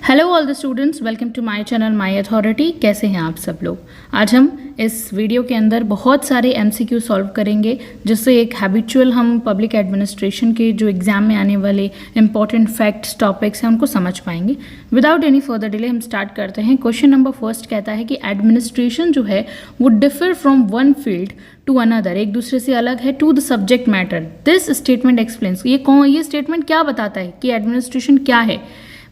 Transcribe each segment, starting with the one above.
Hello all the students, welcome to my channel my authority. कैसे हैं आप सब लोग। आज हम इस वीडियो के अंदर बहुत सारे एमसीक्यू सॉल्व करेंगे, जिससे एक हैबिचुअल हम पब्लिक एडमिनिस्ट्रेशन के जो एग्जाम में आने वाले इंपॉर्टेंट फैक्ट्स टॉपिक्स हैं उनको समझ पाएंगे। विदाउट एनी फर्दर डिले हम स्टार्ट करते हैं। क्वेश्चन नंबर फर्स्ट कहता है कि एडमिनिस्ट्रेशन जो है वो differ from one field to another, एक दूसरे से अलग है, to the subject matter. This statement explains, ये स्टेटमेंट क्या बताता है कि एडमिनिस्ट्रेशन क्या है।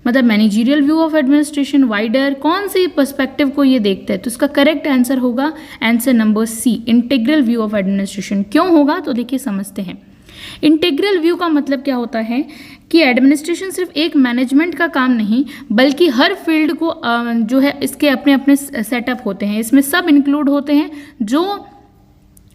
मतलब managerial view of administration, wider, कौन सी पर्सपेक्टिव को ये देखते हैं। तो इसका करेक्ट आंसर होगा answer number C, integral view of administration. क्यों होगा तो देखिए समझते हैं। इंटीग्रल व्यू का मतलब क्या होता है कि एडमिनिस्ट्रेशन सिर्फ एक मैनेजमेंट का काम नहीं, बल्कि हर फील्ड को जो है इसके अपने अपने सेटअप होते हैं, इसमें सब इंक्लूड होते हैं जो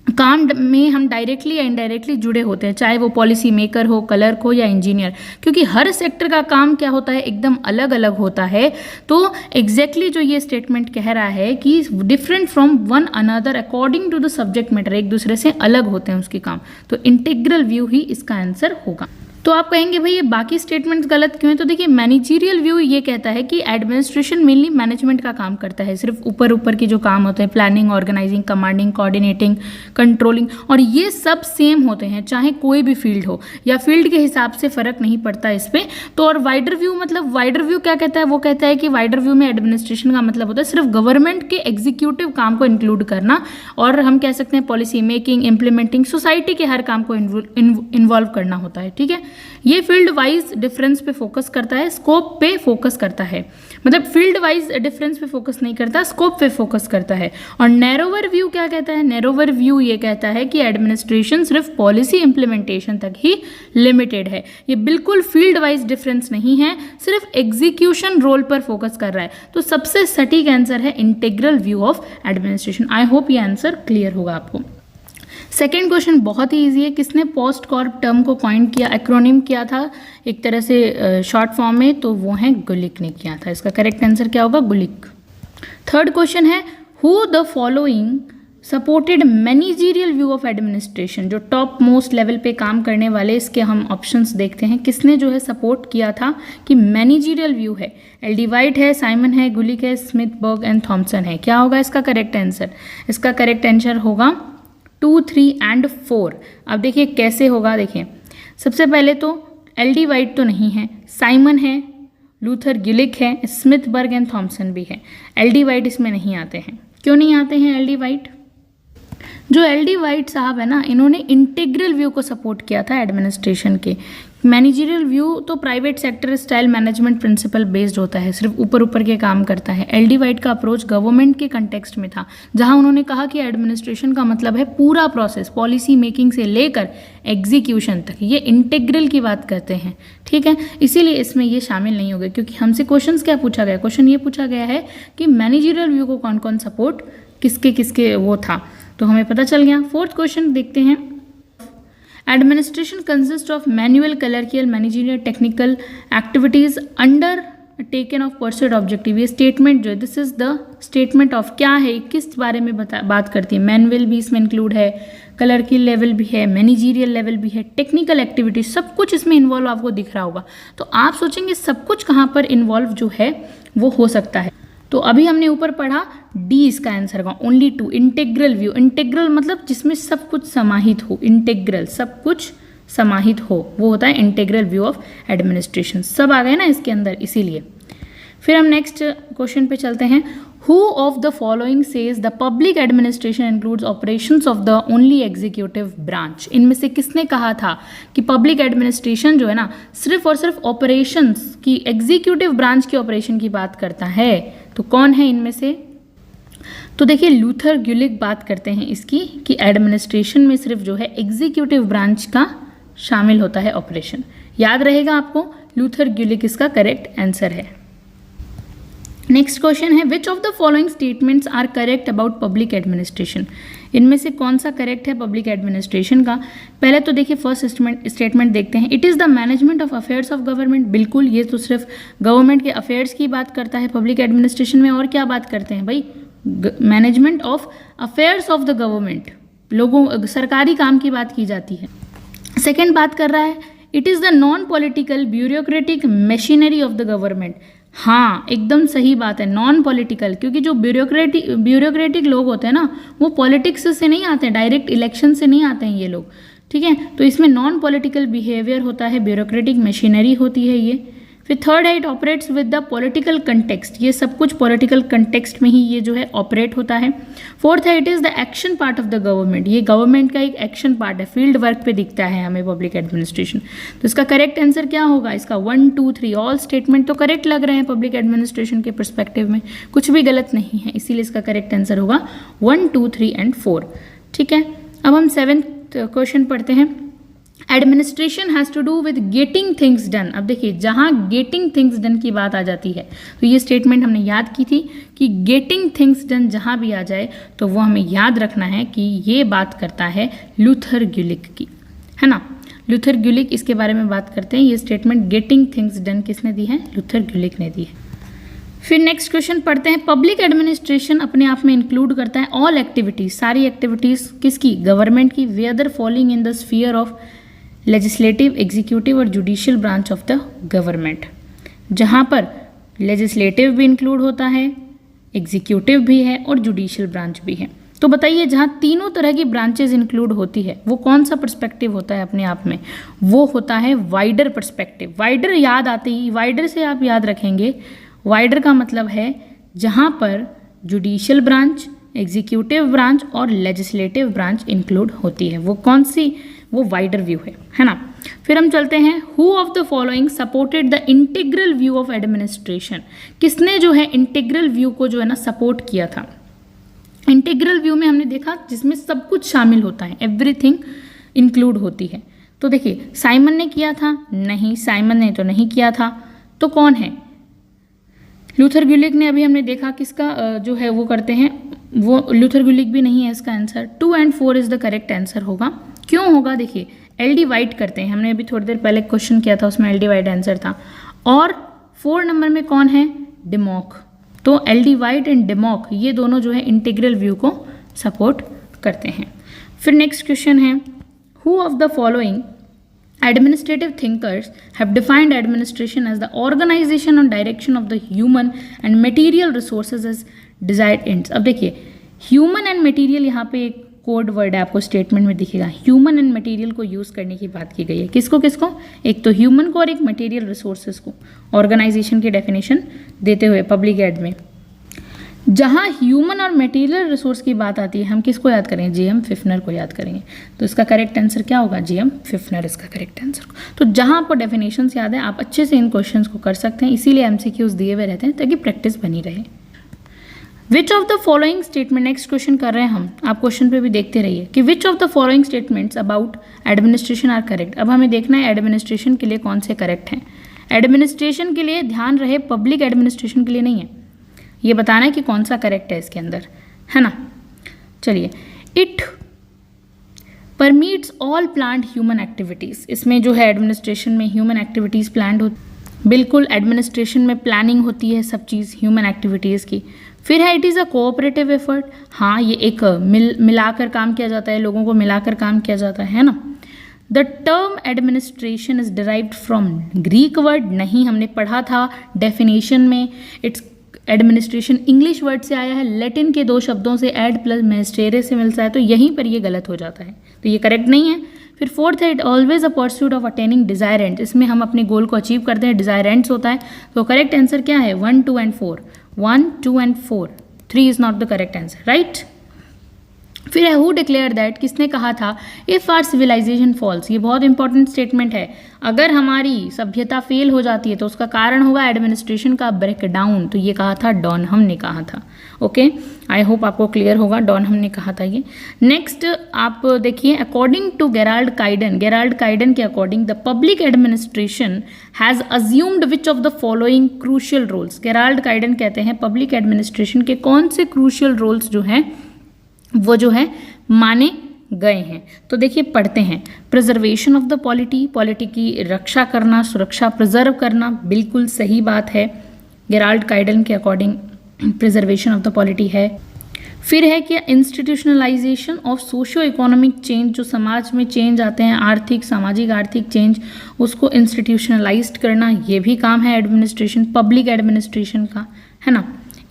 काम में हम डायरेक्टली या इनडायरेक्टली जुड़े होते हैं, चाहे वो पॉलिसी मेकर हो, क्लर्क हो या इंजीनियर, क्योंकि हर सेक्टर का काम क्या होता है, एकदम अलग अलग होता है। तो एग्जैक्टली जो ये स्टेटमेंट कह रहा है कि different from one another according to the subject matter, एक दूसरे से अलग होते हैं उसके काम। तो इंटीग्रल व्यू ही इसका आंसर होगा। तो आप कहेंगे भाई ये बाकी स्टेटमेंट्स गलत क्यों है। तो देखिए मैनेजरियल व्यू ये कहता है कि एडमिनिस्ट्रेशन मेनली मैनेजमेंट का काम करता है, सिर्फ ऊपर ऊपर के जो काम होते हैं, planning, organising, commanding, coordinating, controlling, और ये सब सेम होते हैं चाहे कोई भी फील्ड हो, या फील्ड के हिसाब से फर्क नहीं पड़ता इस पर। तो और वाइडर व्यू, मतलब वाइडर व्यू क्या कहता है, वो कहता है कि वाइडर व्यू में एडमिनिस्ट्रेशन का मतलब होता है सिर्फ गवर्नमेंट के एग्जीक्यूटिव काम को इंक्लूड करना, और हम कह सकते हैं पॉलिसी मेकिंग, इंप्लीमेंटिंग, सोसाइटी के हर काम को इन्वॉल्व करना होता है। ठीक है, ये फील्ड वाइज डिफरेंस पे फोकस करता है, स्कोप पे फोकस करता है। मतलब फील्ड वाइज डिफरेंस पे फोकस नहीं करता, स्कोप पे फोकस करता है। और नैरोवर व्यू क्या कहता है, नैरोवर व्यू ये कहता है कि एडमिनिस्ट्रेशन सिर्फ पॉलिसी इंप्लीमेंटेशन तक ही लिमिटेड है। ये बिल्कुल फील्ड वाइज डिफरेंस नहीं है, सिर्फ एग्जीक्यूशन रोल पर फोकस कर रहा है। तो सबसे सटीक आंसर है integral view of administration. I hope ये आंसर क्लियर होगा आपको। सेकेंड क्वेश्चन बहुत ही ईजी है। किसने पोस्ट कॉर्प टर्म को कॉइन किया, एक्रोनिम किया था एक तरह से शॉर्ट फॉर्म में, तो वो है गुलिक ने किया था। इसका करेक्ट आंसर क्या होगा, गुलिक। थर्ड क्वेश्चन है who the following supported managerial view of administration. जो टॉप मोस्ट लेवल पे काम करने वाले, इसके हम ऑप्शंस देखते हैं, किसने जो है सपोर्ट किया था कि मैनेजरियल व्यू है। एल.डी. वाइट है, साइमन है, गुलिक है, स्मिथ, बर्ग एंड थॉमसन है। क्या होगा इसका करेक्ट आंसर, इसका करेक्ट आंसर होगा 2, 3 एंड 4। अब देखिए कैसे होगा। देखिए सबसे पहले तो एल.डी. वाइट तो नहीं है, साइमन है, लूथर गिलिक है, स्मिथ, बर्ग एंड थॉमसन भी है। एल.डी. वाइट इसमें नहीं आते हैं। क्यों नहीं आते हैं एल.डी. वाइट? जो एल.डी. वाइट साहब है ना, इन्होंने इंटीग्रल व्यू को सपोर्ट किया था एडमिनिस्ट्रेशन के। मैनेजरियल व्यू तो private sector style management principle based होता है, सिर्फ ऊपर ऊपर के काम करता है। एल.डी. वाइट का अप्रोच गवर्नमेंट के कंटेक्स्ट में था, जहां उन्होंने कहा कि एडमिनिस्ट्रेशन का मतलब है पूरा प्रोसेस, पॉलिसी मेकिंग से लेकर एग्जीक्यूशन तक। ये इंटीग्रल की बात करते हैं, ठीक है, इसीलिए इसमें ये शामिल नहीं हो गए। क्योंकि हमसे क्वेश्चन क्या पूछा गया, क्वेश्चन ये पूछा गया है कि मैनेजरियल व्यू को कौन कौन सपोर्ट, किसके किसके वो था, तो हमें पता चल गया। फोर्थ क्वेश्चन देखते हैं। Administration consist of manual, clerical, managerial, technical activities undertaken of pursued objective. ये स्टेटमेंट जो है, this is the statement of क्या है, किस बारे में बात करती है। मैनुअल भी इसमें इंक्लूड है, क्लर्कियल लेवल भी है, मैनेजरियल लेवल भी है, टेक्निकल एक्टिविटीज, सब कुछ इसमें इन्वॉल्व आपको दिख रहा होगा। तो आप सोचेंगे सब कुछ कहाँ पर इन्वॉल्व जो है वो हो सकता है। तो अभी हमने ऊपर पढ़ा, डी इसका आंसर होगा, ओनली 2। इंटीग्रल व्यू, इंटीग्रल मतलब जिसमें सब कुछ समाहित हो, इंटीग्रल सब कुछ समाहित हो, वो होता है इंटीग्रल व्यू ऑफ एडमिनिस्ट्रेशन। सब आ गए ना इसके अंदर, इसीलिए। फिर हम नेक्स्ट क्वेश्चन पे चलते हैं। Who of the following says the public administration includes operations of the only executive branch. इनमें से किसने कहा था कि पब्लिक एडमिनिस्ट्रेशन जो है ना, सिर्फ और सिर्फ ऑपरेशंस की, एग्जीक्यूटिव ब्रांच की ऑपरेशन की बात करता है। तो कौन है इनमें से? तो देखिए लूथर गिलिक बात करते हैं इसकी कि एडमिनिस्ट्रेशन में सिर्फ जो है एग्जीक्यूटिव ब्रांच का शामिल होता है ऑपरेशन। याद रहेगा आपको, लूथर गिलिक इसका करेक्ट आंसर है। नेक्स्ट क्वेश्चन है which of the following statements are correct about public administration. इनमें से कौन सा करेक्ट है पब्लिक एडमिनिस्ट्रेशन का। पहले तो देखिए फर्स्ट स्टेटमेंट देखते हैं। It is the management of affairs of government. बिल्कुल, ये तो सिर्फ गवर्नमेंट के अफेयर्स की बात करता है पब्लिक एडमिनिस्ट्रेशन में। और क्या बात करते हैं भाई, management of affairs of the government, लोगों सरकारी काम की बात की जाती है। सेकेंड बात कर रहा है it is the non political bureaucratic machinery of the government. हाँ, एकदम सही बात है, नॉन पॉलिटिकल, क्योंकि जो ब्यूरोक्रेटिक लोग होते हैं ना, वो पॉलिटिक्स से नहीं आते हैं, डायरेक्ट इलेक्शन से नहीं आते हैं ये लोग, ठीक है। तो इसमें नॉन पॉलिटिकल बिहेवियर होता है, ब्यूरोक्रेटिक मशीनरी होती है ये। फिर थर्ड है, it operates with the political context, ये सब कुछ पॉलिटिकल कंटेक्स्ट में ही ये जो है ऑपरेट होता है। फोर्थ है, it is the action part of the government, ये गवर्नमेंट का एक एक्शन पार्ट है, फील्ड वर्क पे दिखता है हमें पब्लिक एडमिनिस्ट्रेशन। तो इसका करेक्ट आंसर क्या होगा? इसका 1, 2, 3 ऑल स्टेटमेंट तो करेक्ट लग रहे हैं पब्लिक एडमिनिस्ट्रेशन के परस्पेक्टिव में, कुछ भी गलत नहीं है, इसीलिए इसका करेक्ट आंसर होगा 1, 2, 3 एंड 4, ठीक है। अब हम 7th क्वेश्चन पढ़ते हैं। Administration has to do with getting things done. अब देखिए, जहाँ गेटिंग थिंग्स डन की बात आ जाती है तो ये स्टेटमेंट हमने याद की थी कि गेटिंग थिंग्स डन जहाँ भी आ जाए तो वो हमें याद रखना है कि ये बात करता है लूथर ग्युलिक की, है ना। लूथर ग्युलिक, इसके बारे में बात करते हैं। ये स्टेटमेंट गेटिंग थिंग्स डन किसने दी है? लूथर ग्युलिक ने दी है। फिर नेक्स्ट क्वेश्चन पढ़ते हैं। पब्लिक एडमिनिस्ट्रेशन अपने आप में इंक्लूड करता है ऑल एक्टिविटीज, सारी एक्टिविटीज किसकी? गवर्नमेंट की। Whether falling in the sphere of legislative, executive और judicial branch of the government, जहाँ पर लेजिस्लेटिव भी इंक्लूड होता है, एग्जीक्यूटिव भी है और जुडिशियल ब्रांच भी है। तो बताइए, जहाँ तीनों तरह की ब्रांचेज इंक्लूड होती है वो कौन सा पर्सपेक्टिव होता है अपने आप में? वो होता है वाइडर पर्सपेक्टिव। वाइडर याद आते ही, वाइडर से आप याद रखेंगे, वाइडर का मतलब है जहाँ पर जुडिशियल ब्रांच, एग्जीक्यूटिव ब्रांच और लेजिस्लेटिव ब्रांच इंक्लूड होती है। वो कौन सी? वो वाइडर व्यू है ना। फिर हम चलते हैं, who of the following supported the integral view of administration. किसने जो है इंटीग्रल व्यू को जो है ना सपोर्ट किया था? इंटीग्रल व्यू में हमने देखा जिसमें सब कुछ शामिल होता है, एवरीथिंग इंक्लूड होती है। तो देखिए, साइमन ने किया था? नहीं, साइमन ने तो नहीं किया था। तो कौन है? लूथर ग्युलिक ने। अभी हमने देखा किसका जो है वो करते हैं, वो लूथर ग्युलिक भी नहीं है इसका answer. 2 and 4 is the correct answer होगा। क्यों होगा? देखिए, एल डी वाइट करते हैं, हमने अभी थोड़ी देर पहले क्वेश्चन किया था, उसमें एल डी वाइट आंसर था। और 4 नंबर में कौन है? डिमॉक। तो एल डी वाइट एंड डिमॉक ये दोनों जो है इंटीग्रल व्यू को सपोर्ट करते हैं। फिर नेक्स्ट क्वेश्चन है, who of the following administrative thinkers have defined administration as the organization and direction of the human and material resources as desired ends। अब देखिए, human and material यहाँ पे एक कोड वर्ड है, आपको स्टेटमेंट में दिखेगा। ह्यूमन एंड मटेरियल को यूज़ करने की बात की गई है। किसको किसको? एक तो ह्यूमन को और एक मटेरियल रिसोर्सेज को, ऑर्गेनाइजेशन की डेफिनेशन देते हुए पब्लिक एड में। जहाँ ह्यूमन और मटेरियल रिसोर्स की बात आती है, हम किसको याद करेंगे? जी.एम. फिफ्नर को याद करेंगे। तो इसका करेक्ट आंसर क्या होगा? जी.एम. फिफ्नर इसका करेक्ट आंसर। तो जहाँ आपको डेफिनेशंस याद है, आप अच्छे से इन क्वेश्चंस को कर सकते हैं, इसीलिए एमसीक्यूज दिए हुए रहते हैं ताकि प्रैक्टिस बनी रहे। विच of the following statement, next question कर रहे हैं हम, आप क्वेश्चन पे भी देखते रहिए कि which of the following statements about administration are correct. अब हमें देखना है एडमिनिस्ट्रेशन के लिए कौन से करेक्ट हैं। एडमिनिस्ट्रेशन के लिए ध्यान रहे, पब्लिक एडमिनिस्ट्रेशन के लिए नहीं है। ये बताना है कि कौन सा करेक्ट है इसके अंदर, है ना। चलिए, it permits all planned human activities. इसमें जो है एडमिनिस्ट्रेशन में ह्यूमन एक्टिविटीज़ प्लान्ड होती, बिल्कुल एडमिनिस्ट्रेशन में प्लानिंग होती है सब चीज़ ह्यूमन एक्टिविटीज़ की। फिर है, it is a cooperative effort. हाँ, ये एक मिलाकर काम किया जाता है, लोगों को मिलाकर काम किया जाता है ना। The term administration is derived from Greek word. नहीं, हमने पढ़ा था डेफिनेशन में, इट्स एडमिनिस्ट्रेशन इंग्लिश वर्ड से आया है, लैटिन के 2 शब्दों से एड प्लस मिनिस्टेरे से मिलता है, तो यहीं पर ये गलत हो जाता है, तो ये करेक्ट नहीं है। फिर फोर्थ है, it always a pursuit of attaining desire ends. इसमें हम अपने गोल को अचीव करते हैं, डिजायर एंड्स होता है। तो करेक्ट आंसर क्या है? 1, 2 and 4। 1, 2 and 4, 3 is not the correct answer, right. फिर है, हु डिक्लेयर दैट, किसने कहा था, इफ आर सिविलाइजेशन फॉल्स। ये बहुत इंपॉर्टेंट स्टेटमेंट है। अगर हमारी सभ्यता फेल हो जाती है तो उसका कारण होगा एडमिनिस्ट्रेशन का ब्रेकडाउन। तो ये कहा था डॉनहम ने कहा था। ओके, आई होप आपको क्लियर होगा, डॉनहम ने कहा था ये। नेक्स्ट आप देखिए, अकॉर्डिंग टू गेराल्ड काइडन के according the public administration has assumed which of the following crucial roles. Gerald Caiden कहते हैं पब्लिक एडमिनिस्ट्रेशन के कौन से क्रूशियल रोल्स जो हैं वो जो है माने गए हैं। तो देखिए, पढ़ते हैं। प्रिजर्वेशन ऑफ द पॉलिटी की रक्षा करना, सुरक्षा, प्रिजर्व करना, बिल्कुल सही बात है। गेराल्ड काइडन के according preservation of the polity है। फिर है क्या, institutionalisation of socio economic change, जो समाज में चेंज आते हैं, आर्थिक सामाजिक आर्थिक चेंज, उसको इंस्टीट्यूशनलाइज्ड करना, ये भी काम है एडमिनिस्ट्रेशन, पब्लिक एडमिनिस्ट्रेशन का, है ना।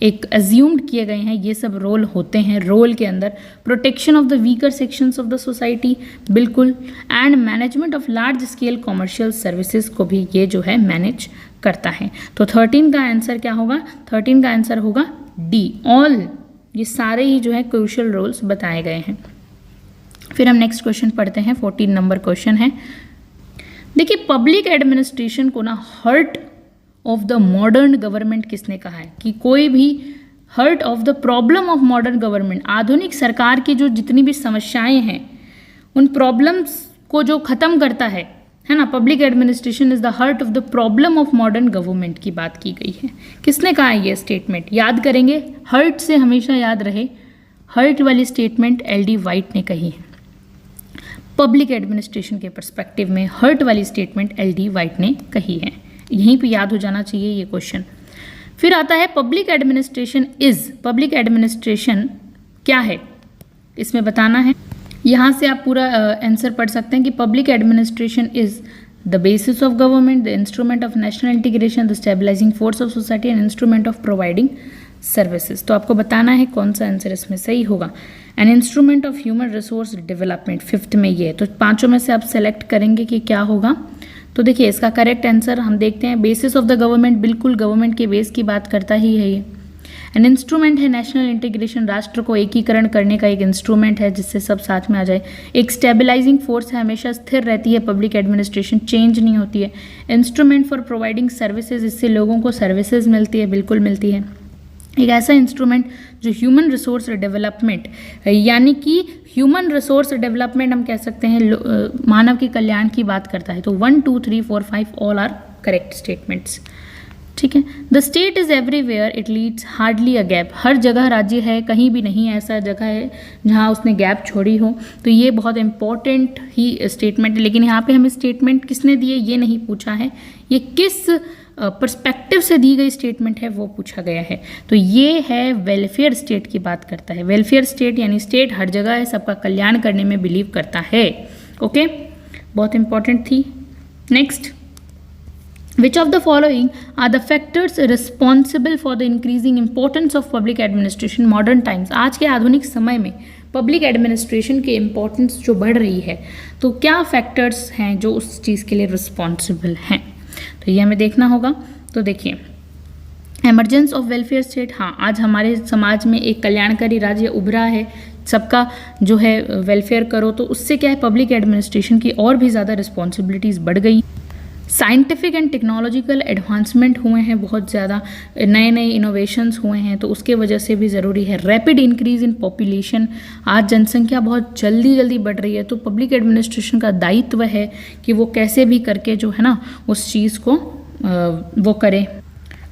एक अज्यूम्ड किए गए हैं ये सब रोल होते हैं रोल के अंदर। Protection of the weaker sections of the society, बिल्कुल, and management of large scale commercial services को भी ये जो है मैनेज करता है। तो 13 का आंसर क्या होगा, 13 का आंसर होगा डी, ऑल, ये सारे ही जो है क्रूशियल रोल्स बताए गए हैं। फिर हम नेक्स्ट क्वेश्चन पढ़ते हैं, 14 नंबर क्वेश्चन है। देखिए पब्लिक एडमिनिस्ट्रेशन को ना heart of the modern government किसने कहा है, कि कोई भी heart of the problem of modern government, आधुनिक सरकार की जो जितनी भी समस्याएं हैं उन प्रॉब्लम्स को जो खत्म करता है ना, public administration is the heart of the problem of modern government की बात की गई है। किसने कहा है ये स्टेटमेंट, याद करेंगे, हर्ट से हमेशा याद रहे, हर्ट वाली स्टेटमेंट एल.डी. वाइट ने कही है। पब्लिक एडमिनिस्ट्रेशन के पर्सपेक्टिव में हर्ट वाली स्टेटमेंट एल.डी. वाइट ने कही है, यहीं पे याद हो जाना चाहिए ये क्वेश्चन। फिर आता है public administration is, public administration क्या है इसमें बताना है। यहाँ से आप पूरा आंसर पढ़ सकते हैं कि public administration is the basis of government, the instrument of national integration, the stabilising force of society and instrument of providing services. तो आपको बताना है कौन सा आंसर इसमें सही होगा। An instrument of human resource development, fifth में ये है, तो पांचों में से आप सेलेक्ट करेंगे कि क्या होगा। तो देखिए इसका करेक्ट आंसर हम देखते हैं, बेसिस ऑफ द गवर्नमेंट, बिल्कुल गवर्नमेंट के बेस की बात करता ही है ये। एन इंस्ट्रूमेंट है नेशनल इंटीग्रेशन, राष्ट्र को एकीकरण करने का एक इंस्ट्रूमेंट है जिससे सब साथ में आ जाए। एक स्टेबलाइजिंग फोर्स है, हमेशा स्थिर रहती है पब्लिक एडमिनिस्ट्रेशन, चेंज नहीं होती है। इंस्ट्रूमेंट फॉर प्रोवाइडिंग सर्विसेज, इससे लोगों को सर्विसेज मिलती है, बिल्कुल मिलती है। एक ऐसा इंस्ट्रूमेंट जो ह्यूमन रिसोर्स डेवलपमेंट, यानी कि ह्यूमन रिसोर्स डेवलपमेंट हम कह सकते हैं मानव के कल्याण की बात करता है। तो 1 2 3 4 5 ऑल आर करेक्ट स्टेटमेंट्स, ठीक है। The state is everywhere it leads hardly a gap, हर जगह राज्य है, कहीं भी नहीं ऐसा जगह है जहाँ उसने गैप छोड़ी हो। तो ये बहुत इंपॉर्टेंट ही स्टेटमेंट है, लेकिन यहाँ पे हमें स्टेटमेंट किसने दी है ये नहीं पूछा है, ये किस पर्सपेक्टिव से दी गई स्टेटमेंट है वो पूछा गया है। तो ये है वेलफेयर स्टेट की बात करता है। वेलफेयर स्टेट यानी स्टेट हर जगह है, सबका कल्याण करने में बिलीव करता है। ओके, बहुत इंपॉर्टेंट थी। Next, Which of the following are the factors responsible for the increasing importance of public administration modern times? आज के आधुनिक समय में पब्लिक एडमिनिस्ट्रेशन की इम्पोर्टेंस जो बढ़ रही है, तो क्या फैक्टर्स हैं जो उस चीज़ के लिए रिस्पॉन्सिबल हैं, तो ये हमें देखना होगा। तो देखिए, एमरजेंस ऑफ वेलफेयर स्टेट, हाँ आज हमारे समाज में एक कल्याणकारी राज्य उभरा है, सबका जो है वेलफेयर करो, तो उससे क्या है पब्लिक एडमिनिस्ट्रेशन की और भी ज़्यादा रिस्पॉन्सिबिलिटीज़ बढ़ गई। साइंटिफिक एंड टेक्नोलॉजिकल एडवांसमेंट हुए हैं, बहुत ज़्यादा नए नए इनोवेशंस हुए हैं, तो उसके वजह से भी ज़रूरी है। रैपिड इंक्रीज इन पॉपुलेशन, आज जनसंख्या बहुत जल्दी जल्दी बढ़ रही है, तो पब्लिक एडमिनिस्ट्रेशन का दायित्व है कि वो कैसे भी करके जो है ना उस चीज़ को वो करे,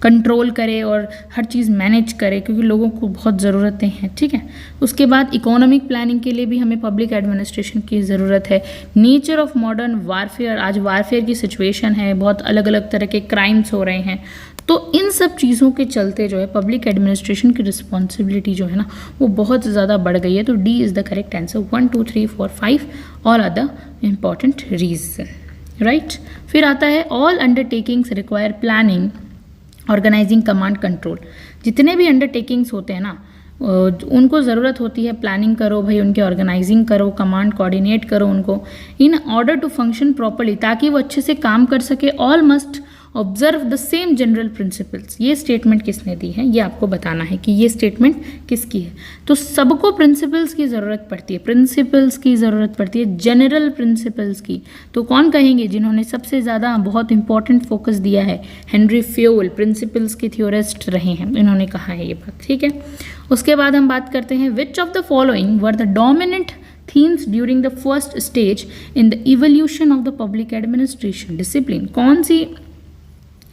कंट्रोल करे और हर चीज़ मैनेज करे, क्योंकि लोगों को बहुत ज़रूरतें हैं, ठीक है। उसके बाद इकोनॉमिक प्लानिंग के लिए भी हमें पब्लिक एडमिनिस्ट्रेशन की ज़रूरत है। नेचर ऑफ मॉडर्न वारफेयर, आज वारफेयर की सिचुएशन है, बहुत अलग अलग तरह के क्राइम्स हो रहे हैं, तो इन सब चीज़ों के चलते जो है पब्लिक एडमिनिस्ट्रेशन की रिस्पॉन्सिबिलिटी जो है ना वो बहुत ज़्यादा बढ़ गई है। तो D is the correct answer. 1 2 3 4 5 all are the important reason, right. फिर आता है all undertakings require planning, organising, command, control. जितने भी अंडरटेकिंग्स होते हैं ना उनको ज़रूरत होती है प्लानिंग करो भाई, उनके ऑर्गेनाइजिंग करो, कमांड कोऑर्डिनेट करो उनको, in order to function properly, ताकि वो अच्छे से काम कर सके। All must observe the same general principles, ये स्टेटमेंट किसने दी है ये आपको बताना है कि ये स्टेटमेंट किसकी है। तो सबको प्रिंसिपल्स की ज़रूरत पड़ती है, प्रिंसिपल्स की ज़रूरत पड़ती है, जनरल प्रिंसिपल्स की। तो कौन कहेंगे जिन्होंने सबसे ज़्यादा बहुत इंपॉर्टेंट फोकस दिया है? हेनरी फ्योल प्रिंसिपल्स के थियोरिस्ट रहे हैं, इन्होंने कहा है ये बात, ठीक है। उसके बाद हम बात करते हैं which of the following were the dominant themes during the first stage in the evolution of the public administration discipline, कौन सी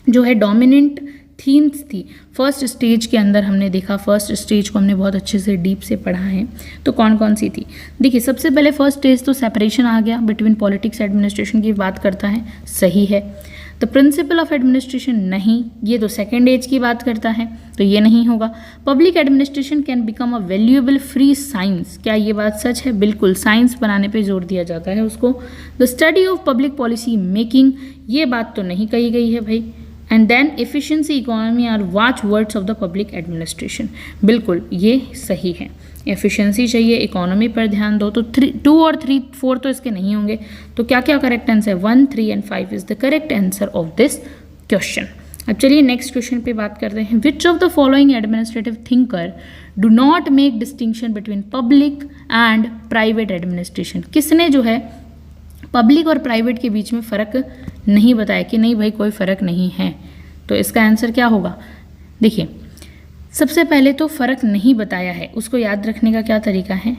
जो है डोमिनेंट थीम्स थी फर्स्ट स्टेज के अंदर। हमने देखा फर्स्ट स्टेज को हमने बहुत अच्छे से डीप से पढ़ा है, तो कौन कौन सी थी? देखिए सबसे पहले फर्स्ट स्टेज तो सेपरेशन आ गया बिटवीन पॉलिटिक्स एडमिनिस्ट्रेशन की बात करता है, सही है। द प्रिंसिपल ऑफ एडमिनिस्ट्रेशन नहीं, ये तो सेकेंड एज की बात करता है, तो ये नहीं होगा। Public administration can become a valuable free science, क्या ये बात सच है? बिल्कुल, साइंस बनाने पे जोर दिया जाता है उसको। The study of public policy making, ये बात तो नहीं कही गई है भाई। And then efficiency, economy are watch words of the public administration, बिल्कुल ये सही है। एफिशिएंसी चाहिए, इकोनॉमी पर ध्यान दो, तो 2 और 3 4 तो इसके नहीं होंगे। तो क्या क्या correct answer? 1 3 and 5 is the correct answer of this question. अब चलिए नेक्स्ट क्वेश्चन पे बात करते हैं। Which of the following administrative thinker do not make distinction between public and private administration, किसने जो है पब्लिक और प्राइवेट के बीच में फ़र्क नहीं बताया कि नहीं भाई कोई फ़र्क नहीं है? तो इसका आंसर क्या होगा? देखिए, सबसे पहले तो फ़र्क नहीं बताया है, उसको याद रखने का क्या तरीका है?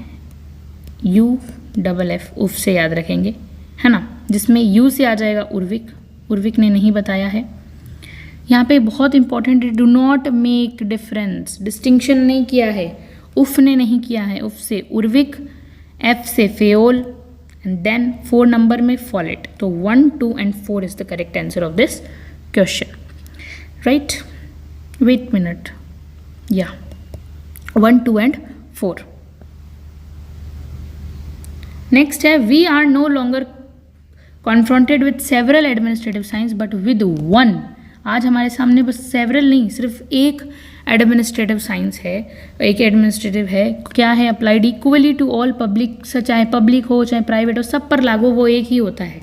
UFF, उफ से याद रखेंगे, है ना, जिसमें यू से आ जाएगा उर्विक, उर्विक ने नहीं बताया है। यहाँ पे बहुत इंपॉर्टेंट है, do not make difference, distinction नहीं किया है, उफ ने नहीं किया है, उफ से उर्विक, एफ से फेओल, एंड देन 4 नंबर में फॉलेट। तो 1 2 and 4 is the correct answer of this question, right? Wait minute, या 1 2 एंड 4। नेक्स्ट है, we are no longer confronted with several administrative science but with one. आज हमारे सामने बस several नहीं, सिर्फ एक एडमिनिस्ट्रेटिव साइंस है, एक एडमिनिस्ट्रेटिव है, क्या है? Applied equally to all public, चाहे पब्लिक हो चाहे प्राइवेट हो, सब पर लागू वो एक ही होता है।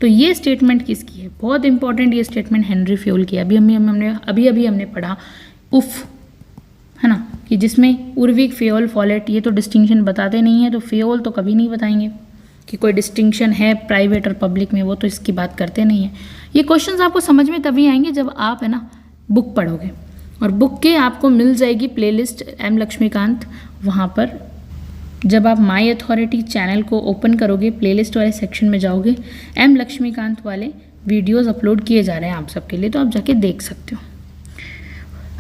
तो ये स्टेटमेंट किसकी है? बहुत इंपॉर्टेंट ये स्टेटमेंट हेनरी फेयोल की। अभी हमने पढ़ा उफ, है ना, कि जिसमें उर्विक, फेयोल, फॉलेट ये तो डिस्टिंक्शन बताते नहीं है, तो फेयोल तो कभी नहीं बताएंगे कि कोई डिस्टिंक्शन है प्राइवेट और पब्लिक में, वो तो इसकी बात करते नहीं है। ये क्वेश्चंस आपको समझ में तभी आएंगे जब आप, है ना, बुक पढ़ोगे, और बुक के आपको मिल जाएगी प्लेलिस्ट एम लक्ष्मीकांत। वहाँ पर जब आप माई अथॉरिटी चैनल को ओपन करोगे, प्लेलिस्ट वाले सेक्शन में जाओगे, एम लक्ष्मीकांत वाले वीडियोस अपलोड किए जा रहे हैं आप सबके लिए, तो आप जाके देख सकते हो।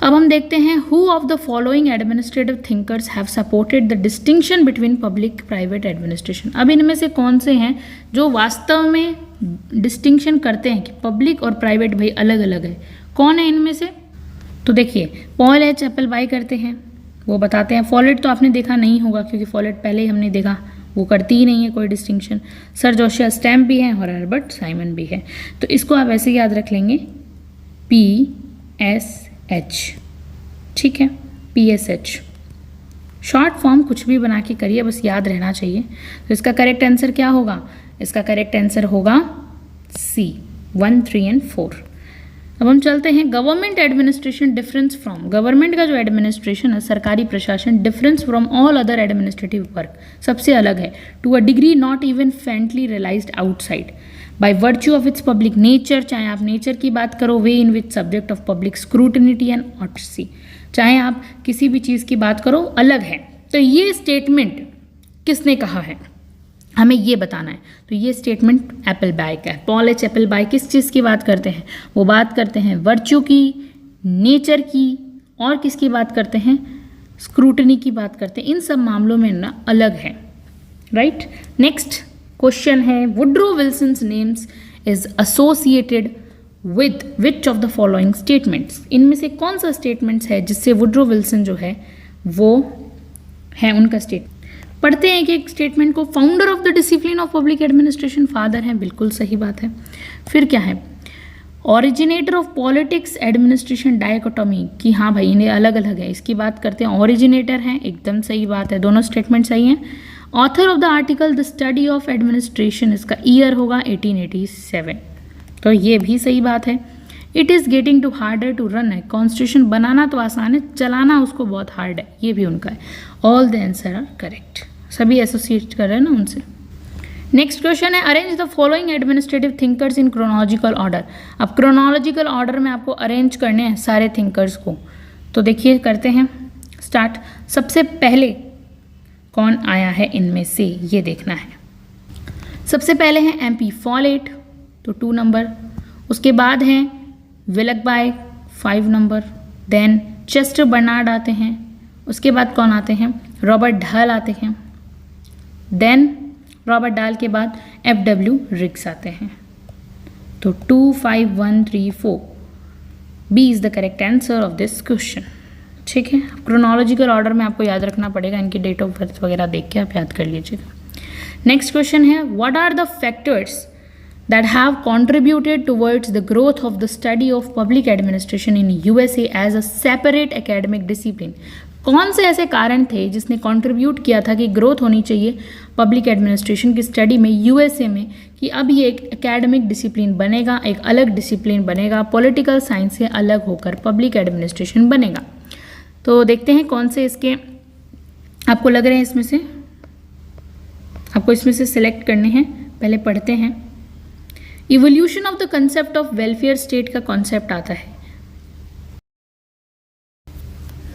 अब हम देखते हैं, who of the following administrative thinkers have supported the distinction between public private administration. अब इनमें से कौन से हैं जो वास्तव में डिस्टिंक्शन करते हैं कि पब्लिक और प्राइवेट भाई अलग अलग है? कौन है इनमें से? तो देखिए, पॉल एच एप्पलबाई करते हैं, वो बताते हैं। फॉलेट तो आपने देखा नहीं होगा क्योंकि फॉलेट पहले ही हमने देखा, वो करती ही नहीं है कोई डिस्टिंक्शन। सर जोशिया स्टैम्प भी हैं और हर्बर्ट साइमन भी है। तो इसको आप ऐसे याद रख लेंगे, PSH, ठीक है, PSH। शॉर्ट फॉर्म कुछ भी बना के करिए, बस याद रहना चाहिए। तो इसका करेक्ट आंसर क्या होगा? इसका करेक्ट आंसर होगा C, 1 3 एंड 4। अब हम चलते हैं, government administration difference from, government का जो एडमिनिस्ट्रेशन है, सरकारी प्रशासन, difference from all other administrative work, सबसे अलग है, to a degree not even faintly realized outside, by virtue of its public nature, चाहे आप नेचर की बात करो, way in which subject of public scrutiny and ऑटसी, चाहे आप किसी भी चीज़ की बात करो, अलग है। तो ये स्टेटमेंट किसने कहा है, हमें ये बताना है। तो ये स्टेटमेंट एप्पलबाई का है। पॉल एच एप्पलबाई किस चीज़ की बात करते हैं? वो बात करते हैं वर्च्यू की, नेचर की, और किसकी बात करते हैं? स्क्रूटनी की बात करते हैं। इन सब मामलों में ना अलग है, राइट? नेक्स्ट क्वेश्चन है, Woodrow Wilson's names is associated with which of the following statements. इनमें से कौन सा स्टेटमेंट्स है जिससे वुड्रो विल्सन जो है वो है उनका स्टेटमेंट? पढ़ते हैं एक स्टेटमेंट को। Founder of the discipline of public administration, father हैं, बिल्कुल सही बात है। फिर क्या है? ओरिजिनेटर ऑफ पॉलिटिक्स एडमिनिस्ट्रेशन डायकोटॉमी, कि हाँ भाई इन्हें अलग अलग है, इसकी बात करते हैं। ओरिजिनेटर हैं, एकदम सही बात है, दोनों स्टेटमेंट सही हैं। Author of the article the study of administration, इसका ईयर होगा 1887, तो ये भी सही बात है। It is getting to harder to run है, कॉन्स्टिट्यूशन बनाना तो आसान है, चलाना उसको बहुत हार्ड है, ये भी उनका है। All the answer are correct, सभी एसोसिएट कर रहे हैं ना उनसे। नेक्स्ट क्वेश्चन है, arrange the following administrative thinkers in chronological order. अब क्रोनोलॉजिकल ऑर्डर में आपको अरेंज करने हैं सारे थिंकर्स को, तो देखिए करते हैं स्टार्ट। सबसे पहले कौन आया है इनमें से, ये देखना है। सबसे पहले हैं MP फॉलेट, तो 2 नंबर। उसके बाद हैं विलकबाई, 5 नंबर। देन चेस्टर बर्नार्ड आते हैं। उसके बाद कौन आते हैं? रॉबर्ट ढाल आते हैं। देन रॉबर्ट डाल के बाद FW रिग्स आते हैं। तो 25134 B is the correct answer of this question. ठीक है, क्रोनोलॉजिकल ऑर्डर में आपको याद रखना पड़ेगा, इनकी डेट ऑफ बर्थ वगैरह देख के आप याद कर लीजिएगा। नेक्स्ट क्वेश्चन है, what are the factors that have contributed towards the growth of the study of public administration in USA as a separate academic discipline? कौन से ऐसे कारण थे जिसने कंट्रीब्यूट किया था कि ग्रोथ होनी चाहिए पब्लिक एडमिनिस्ट्रेशन की स्टडी में यूएसए में, कि अब ये एक एकेडमिक डिसिप्लिन बनेगा, एक अलग डिसिप्लिन बनेगा, पॉलिटिकल साइंस से अलग होकर पब्लिक एडमिनिस्ट्रेशन बनेगा। तो देखते हैं कौन से इसके आपको लग रहे हैं, इसमें से आपको इसमें से सिलेक्ट करने हैं। पहले पढ़ते हैं। Evolution of the concept of welfare state का कॉन्सेप्ट आता है,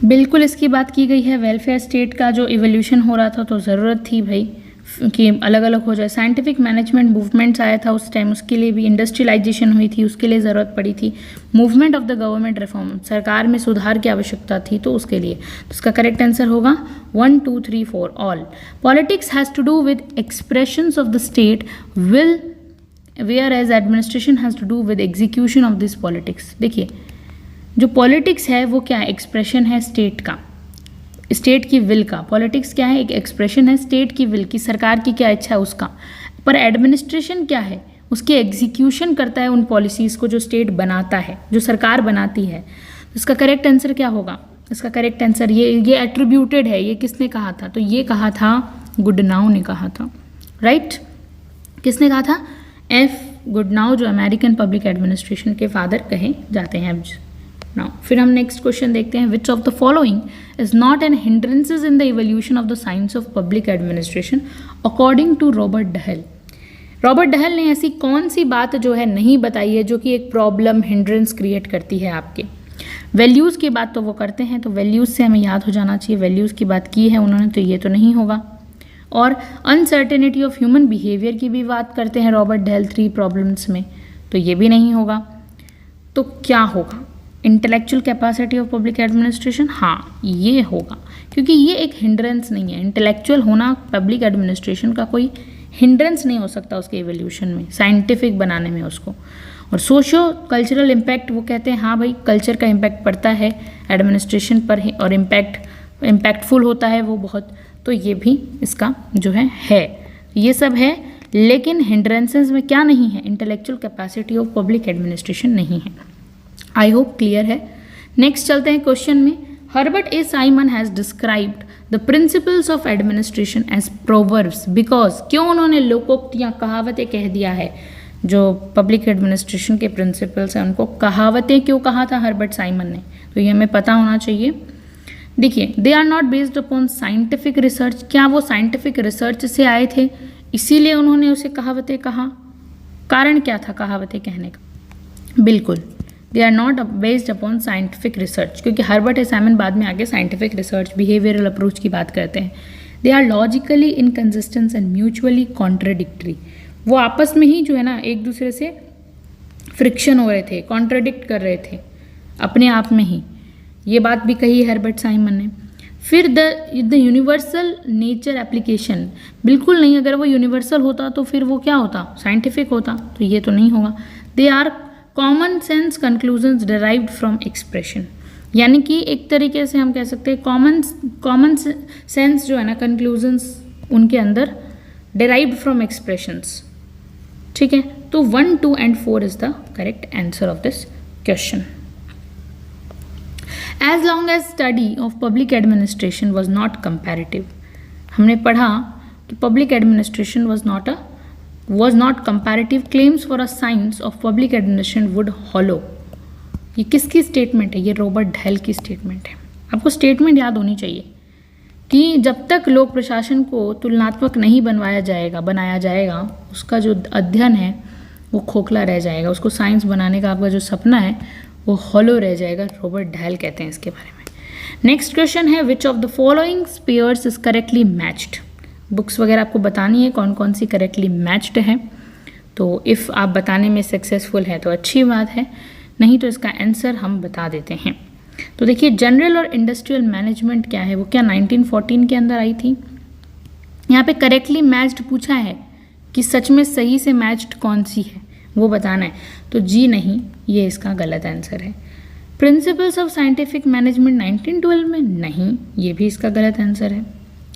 बिल्कुल इसकी बात की गई है। वेलफेयर स्टेट का जो इवोल्यूशन हो रहा था तो ज़रूरत थी भाई कि अलग अलग हो जाए। साइंटिफिक मैनेजमेंट मूवमेंट्स आया था उस टाइम, उसके लिए भी इंडस्ट्रियलाइजेशन हुई थी, उसके लिए ज़रूरत पड़ी थी। Movement of the government reform, सरकार में सुधार की आवश्यकता थी, तो उसके लिए तो उसका करेक्ट आंसर होगा 1 2 3 4 all. Politics has to do with expressions of the state will whereas administration has to do with execution of this politics। देखिए जो पॉलिटिक्स है वो क्या है, एक्सप्रेशन है स्टेट का, स्टेट की विल का। पॉलिटिक्स क्या है, एक एक्सप्रेशन है स्टेट की विल की, सरकार की क्या इच्छा है उसका। पर एडमिनिस्ट्रेशन क्या है, उसके एग्जीक्यूशन करता है उन पॉलिसीज़ को जो स्टेट बनाता है, जो सरकार बनाती है। तो इसका करेक्ट आंसर क्या होगा, इसका करेक्ट आंसर ये एट्रीब्यूटेड है, ये किसने कहा था, तो ये कहा था गुडनाउ ने कहा था, राइट। किसने कहा था, एफ गुडनाउ, जो अमेरिकन पब्लिक एडमिनिस्ट्रेशन के फादर कहे जाते हैं। नाउ फिर हम नेक्स्ट क्वेश्चन देखते हैं, which of the following is not an hindrances in the evolution of the science of public administration according to Robert Dahl. Robert Dahl ने ऐसी कौन सी बात जो है नहीं बताई है जो कि एक प्रॉब्लम हिंड्रेंस क्रिएट करती है आपके। वैल्यूज़ की बात तो वो करते हैं, तो वैल्यूज़ से हमें याद हो जाना चाहिए, वैल्यूज़ की बात की है उन्होंने, तो ये तो नहीं होगा। और अनसर्टेनिटी ऑफ ह्यूमन बिहेवियर की भी बात करते हैं रॉबर्ट डहल 3 प्रॉब्लम्स में, तो ये भी नहीं होगा। तो क्या होगा, intellectual capacity of public administration, हाँ ये होगा, क्योंकि ये एक हिंड्रेंस नहीं है। इंटेलेक्चुअल होना पब्लिक एडमिनिस्ट्रेशन का कोई हिंड्रेंस नहीं हो सकता उसके इवोल्यूशन में, साइंटिफिक बनाने में उसको। और सोशो कल्चरल इम्पैक्ट, वो कहते हैं हाँ भाई कल्चर का इम्पैक्ट पड़ता है एडमिनिस्ट्रेशन पर और इम्पैक्टफुल होता है वो बहुत, तो ये भी इसका जो है ये सब है। लेकिन हिंड्रेंसेस में क्या नहीं है, intellectual capacity of public administration नहीं है। आई होप क्लियर है। नेक्स्ट चलते हैं क्वेश्चन में। Herbert A Simon has described the principles of administration as proverbs because, क्यों उन्होंने लोकोक्तियाँ कहावतें कह दिया है, जो पब्लिक एडमिनिस्ट्रेशन के प्रिंसिपल्स हैं उनको कहावतें क्यों कहा था हर्बर्ट साइमन ने, तो ये हमें पता होना चाहिए। देखिए, they are not based upon scientific research, क्या वो साइंटिफिक रिसर्च से आए थे इसीलिए उन्होंने उसे कहावतें कहा, कारण क्या था कहावतें कहने का, बिल्कुल they are not based upon scientific research, क्योंकि हर्बर्ट ए साइमन बाद में आगे साइंटिफिक रिसर्च बिहेवियरल अप्रोच की बात करते हैं। They are logically inconsistent and mutually contradictory, वो आपस में ही जो है ना एक दूसरे से फ्रिक्शन हो रहे थे, कॉन्ट्रडिक्ट कर रहे थे अपने आप में ही, ये बात भी कही है हर्बर्ट साइमन ने। फिर द यूनिवर्सल नेचर एप्लीकेशन, बिल्कुल नहीं, अगर वो यूनिवर्सल होता तो फिर वो क्या होता, साइंटिफिक होता, तो ये तो नहीं होगा। They are common sense conclusions derived from expression, यानी कि एक तरीके से हम कह सकते हैं कॉमन सेंस जो है ना कंक्लूजन्स उनके अंदर डिराइव्ड फ्रॉम एक्सप्रेशंस, ठीक है। तो 1 2 and 4 is the correct answer of this question. As long as study of public administration was not comparative, हमने पढ़ा कि public administration was not comparative, claims for a science of public administration would hollow। ये किसकी statement है, ये Robert Dahl की statement है। आपको स्टेटमेंट याद होनी चाहिए कि जब तक लोक प्रशासन को तुलनात्मक नहीं बनाया जाएगा उसका जो अध्ययन है वो खोखला रह जाएगा, उसको साइंस बनाने का आपका जो सपना है वो हॉलो रह जाएगा, रॉबर्ट डहल कहते हैं इसके बारे में। नेक्स्ट क्वेश्चन है, which of the following spares is correctly matched. Books वगैरह आपको बतानी है कौन कौन सी करेक्टली मैच्ड है, तो इफ़ आप बताने में सक्सेसफुल है तो अच्छी बात है, नहीं तो इसका आंसर हम बता देते हैं। तो देखिए, जनरल और इंडस्ट्रियल मैनेजमेंट क्या है, वो क्या 1914 के अंदर आई थी। यहाँ पे करेक्टली मैच्ड पूछा है कि सच में सही से मैच्ड कौन सी है, वो बताना है। तो जी नहीं, ये इसका गलत आंसर है। प्रिंसिपल्स ऑफ साइंटिफिक मैनेजमेंट 1912 में, नहीं, ये भी इसका गलत आंसर है।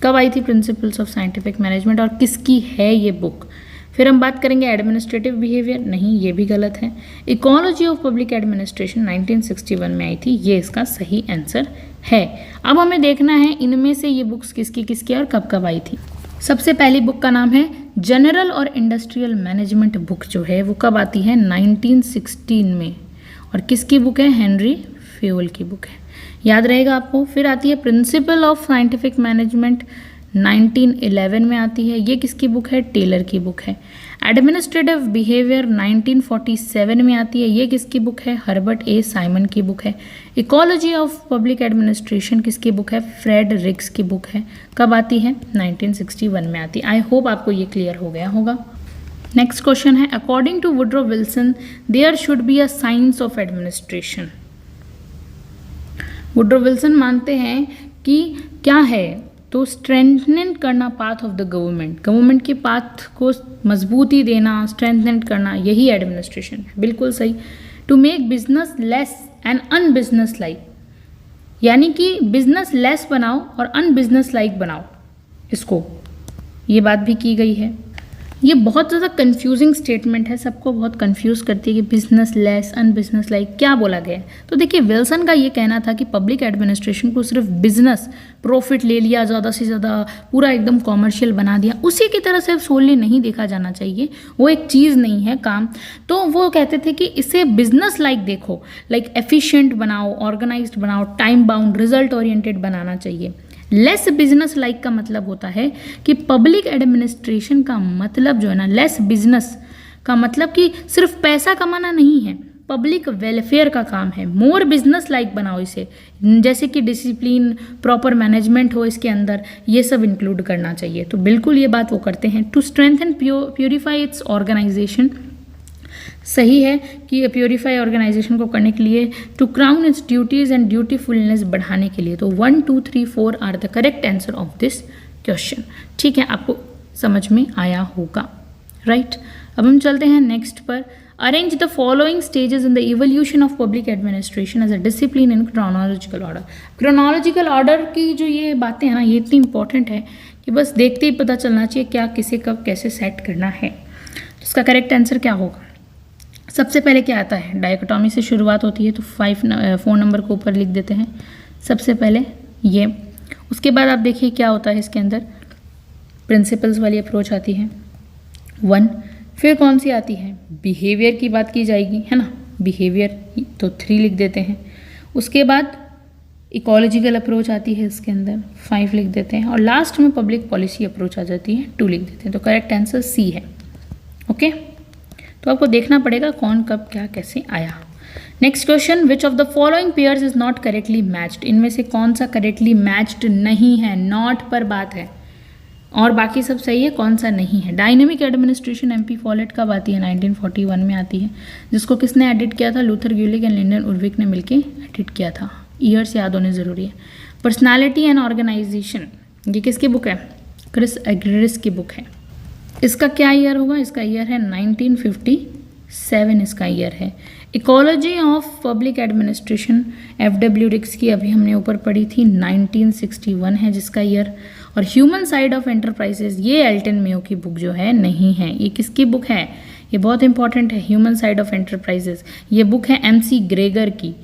कब आई थी प्रिंसिपल्स ऑफ साइंटिफिक मैनेजमेंट और किसकी है ये बुक? फिर हम बात करेंगे एडमिनिस्ट्रेटिव बिहेवियर, नहीं, ये भी गलत है। इकोलॉजी ऑफ पब्लिक एडमिनिस्ट्रेशन 1961 में आई थी, ये इसका सही आंसर है। अब हमें देखना है इनमें से ये बुक्स किसकी किसकी और कब कब आई थी। सबसे पहली बुक का नाम है जनरल और इंडस्ट्रियल मैनेजमेंट बुक, जो है वो कब आती है? 1916 में। और किसकी बुक है? हेनरी फ्यूल की बुक है, याद रहेगा आपको। फिर आती है प्रिंसिपल ऑफ साइंटिफिक मैनेजमेंट, 1911 में आती है, ये किसकी बुक है? टेलर की बुक है। एडमिनिस्ट्रेटिव बिहेवियर 1947 में आती है, ये किसकी बुक है? हर्बर्ट ए साइमन की बुक है। इकोलॉजी ऑफ पब्लिक एडमिनिस्ट्रेशन किसकी बुक है? फ्रेड रिक्स की बुक है। कब आती है? 1961 में आती है। आई होप आपको ये क्लियर हो गया होगा। नेक्स्ट क्वेश्चन है, according to Woodrow Wilson there should be a science of administration. Woodrow Wilson मानते हैं कि क्या है? तो स्ट्रेंथन करना पाथ ऑफ द गवर्नमेंट के पाथ को मजबूती देना, स्ट्रेंथन करना, यही एडमिनिस्ट्रेशन है। बिल्कुल सही। To make business less and unbusiness like, यानी कि बिजनेस लेस बनाओ और अनबिजनेस लाइक बनाओ इसको, ये बात भी की गई है। ये बहुत ज़्यादा कंफ्यूजिंग स्टेटमेंट है, सबको बहुत कंफ्यूज करती है कि बिजनेस लेस अनबिजनेस लाइक क्या बोला गया है। तो देखिए, विल्सन का ये कहना था कि पब्लिक एडमिनिस्ट्रेशन को सिर्फ बिजनेस, प्रॉफिट ले लिया ज़्यादा से ज़्यादा, पूरा एकदम कॉमर्शियल बना दिया, उसी की तरह से सोलली नहीं देखा जाना चाहिए, वो एक चीज़ नहीं है काम। तो वो कहते थे कि इसे बिजनेस लाइक देखो, लाइक एफिशिएंट बनाओ, ऑर्गेनाइज्ड बनाओ, टाइम बाउंड, रिजल्ट ओरिएंटेड बनाना चाहिए। लेस बिजनेस लाइक का मतलब होता है कि पब्लिक एडमिनिस्ट्रेशन का मतलब जो है ना, लेस बिजनेस का मतलब कि सिर्फ पैसा कमाना नहीं है, पब्लिक वेलफेयर का काम है। मोर बिजनेस लाइक बनाओ इसे, जैसे कि डिसिप्लिन, प्रॉपर मैनेजमेंट हो इसके अंदर, ये सब इंक्लूड करना चाहिए। तो बिल्कुल ये बात वो करते हैं। To strengthen purify its organization, सही है कि प्योरीफाई ऑर्गेनाइजेशन को करने के लिए, to crown its duties and dutifulness बढ़ाने के लिए। तो 1, 2, 3, 4 are the correct answer of this question. ठीक है, आपको समझ में आया होगा, राइट। अब हम चलते हैं नेक्स्ट पर। Arrange the following stages in the evolution of public administration as a discipline in chronological order. Chronological order की जो ये बातें हैं ना, ये इतनी इंपॉर्टेंट है कि बस देखते ही पता चलना चाहिए क्या किसे कब कैसे सेट करना है। इसका करेक्ट आंसर क्या होगा? सबसे पहले क्या आता है? डायकोटॉमी से शुरुआत होती है, तो 4 नंबर को ऊपर लिख देते हैं सबसे पहले ये। उसके बाद आप देखिए क्या होता है इसके अंदर, प्रिंसिपल्स वाली अप्रोच आती है 1। फिर कौन सी आती है? बिहेवियर की बात की जाएगी, है ना, बिहेवियर, तो 3 लिख देते हैं। उसके बाद इकोलॉजिकल अप्रोच आती है इसके अंदर, 5 लिख देते हैं। और लास्ट में पब्लिक पॉलिसी अप्रोच आ जाती है, 2 लिख देते हैं। तो करेक्ट आंसर सी है। ओके, तो आपको देखना पड़ेगा कौन कब क्या कैसे आया। Next question, which of the following pairs is not correctly matched. इनमें से कौन सा करेक्टली मैच्ड नहीं है? नॉट पर बात है और बाकी सब सही है, कौन सा नहीं है? डायनेमिक एडमिनिस्ट्रेशन MP फॉलेट कब आती है? 1941 में आती है, जिसको किसने एडिट किया था? लूथर ग्यूलिक एंड लिंडन उर्विक ने मिलकर एडिट किया था। ईयर्स याद होने ज़रूरी है। पर्सनैलिटी एंड ऑर्गेनाइजेशन, ये किसकी बुक है? क्रिस एग्रिस की बुक है। इसका क्या ईयर होगा? इसका ईयर है 1957, इसका ईयर है। Ecology of public administration FW रिक्स की अभी हमने ऊपर पढ़ी थी, 1961 है जिसका ईयर। और ह्यूमन साइड ऑफ एंटरप्राइजेज, ये एल्टन मेयो की बुक जो है नहीं है। ये किसकी बुक है? ये बहुत इंपॉर्टेंट है, ह्यूमन साइड ऑफ एंटरप्राइजेज। ये बुक है MC ग्रेगर की।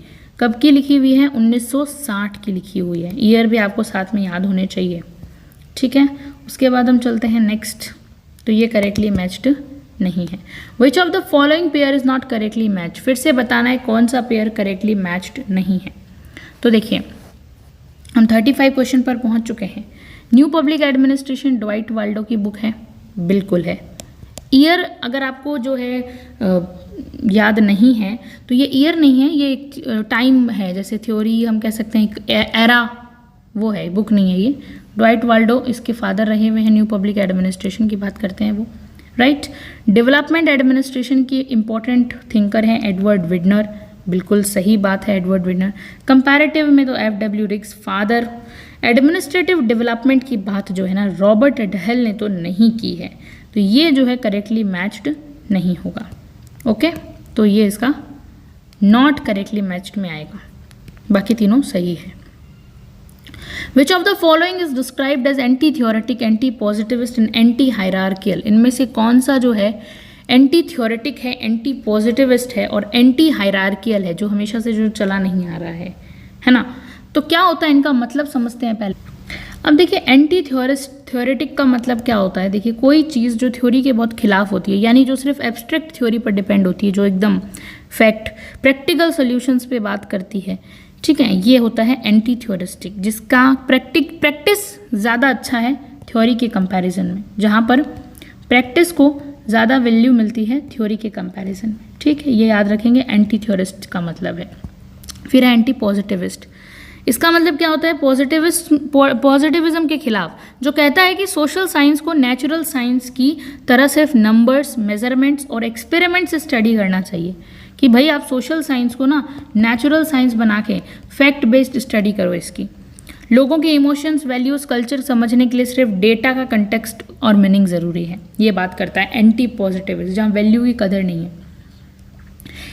कब की लिखी हुई है? 1960 की लिखी हुई है। ईयर भी आपको साथ में याद होने चाहिए, ठीक है। उसके बाद हम चलते हैं नेक्स्ट, तो ये करेक्टली मैच्ड नहीं है। Which of the following pair is not correctly match, फिर से बताना है कौन सा पेयर करेक्टली मैच्ड नहीं है। तो देखिए, हम 35 क्वेश्चन पर पहुंच चुके हैं। New public administration Dwight Waldo की बुक है, बिल्कुल है। ईयर अगर आपको जो है याद नहीं है तो ये ईयर नहीं है, ये एक टाइम है, जैसे थ्योरी हम कह सकते हैं, एरा, वो है, बुक नहीं है ये। ड्वाइट वाल्डो इसके फादर रहे हुए हैं, न्यू पब्लिक एडमिनिस्ट्रेशन की बात करते हैं वो, राइट। डेवलपमेंट एडमिनिस्ट्रेशन की इंपॉर्टेंट थिंकर हैं एडवर्ड विडनर, बिल्कुल सही बात है, एडवर्ड विडनर। कंपैरेटिव में तो FW रिक्स फादर। एडमिनिस्ट्रेटिव डेवलपमेंट की बात जो है ना, रॉबर्ट डहेल ने तो नहीं की है, तो ये जो है करेक्टली मैच्ड नहीं होगा। ओके, तो ये इसका नॉट करेक्टली मैच्ड में आएगा, बाकी तीनों सही है। Which of the following is described as anti theoretic, anti positivist and anti hierarchical? इनमें से कौन सा जो है एंटी थियोरेटिक है, एंटी पॉजिटिविस्ट है और एंटी हायरार्कियल है, जो हमेशा से जो चला नहीं आ रहा है ना? तो क्या होता है इनका मतलब समझते हैं पहले। अब देखिए एंटी थ्योरेटिक का मतलब क्या होता है। देखिए कोई चीज़ जो थ्योरी के बहुत खिलाफ होती है, यानी जो सिर्फ एब्स्ट्रैक्ट थ्योरी पर डिपेंड होती है, जो एकदम फैक्ट प्रैक्टिकल सॉल्यूशंस पे बात करती है, ठीक है, ये होता है एंटी थ्योरिस्टिक, जिसका प्रैक्टिस ज़्यादा अच्छा है थ्योरी के कंपैरिजन में, जहाँ पर प्रैक्टिस को ज़्यादा वैल्यू मिलती है थ्योरी के कंपैरिजन में, ठीक है, ये याद रखेंगे एंटी थ्योरिस्ट का मतलब है। फिर है एंटी पॉजिटिविस्ट। इसका मतलब क्या होता है? पॉजिटिविज्म के खिलाफ, जो कहता है कि सोशल साइंस को नेचुरल साइंस की तरह सिर्फ नंबर्स, मेजरमेंट्स और एक्सपेरिमेंट से स्टडी करना चाहिए, कि भाई आप सोशल साइंस को ना नेचुरल साइंस बना के फैक्ट बेस्ड स्टडी करो इसकी। लोगों के इमोशंस, वैल्यूज़, कल्चर समझने के लिए सिर्फ डेटा का कंटेक्स्ट और मीनिंग ज़रूरी है, ये बात करता है एंटी पॉजिटिविज्म, जहाँ वैल्यू की कदर नहीं है।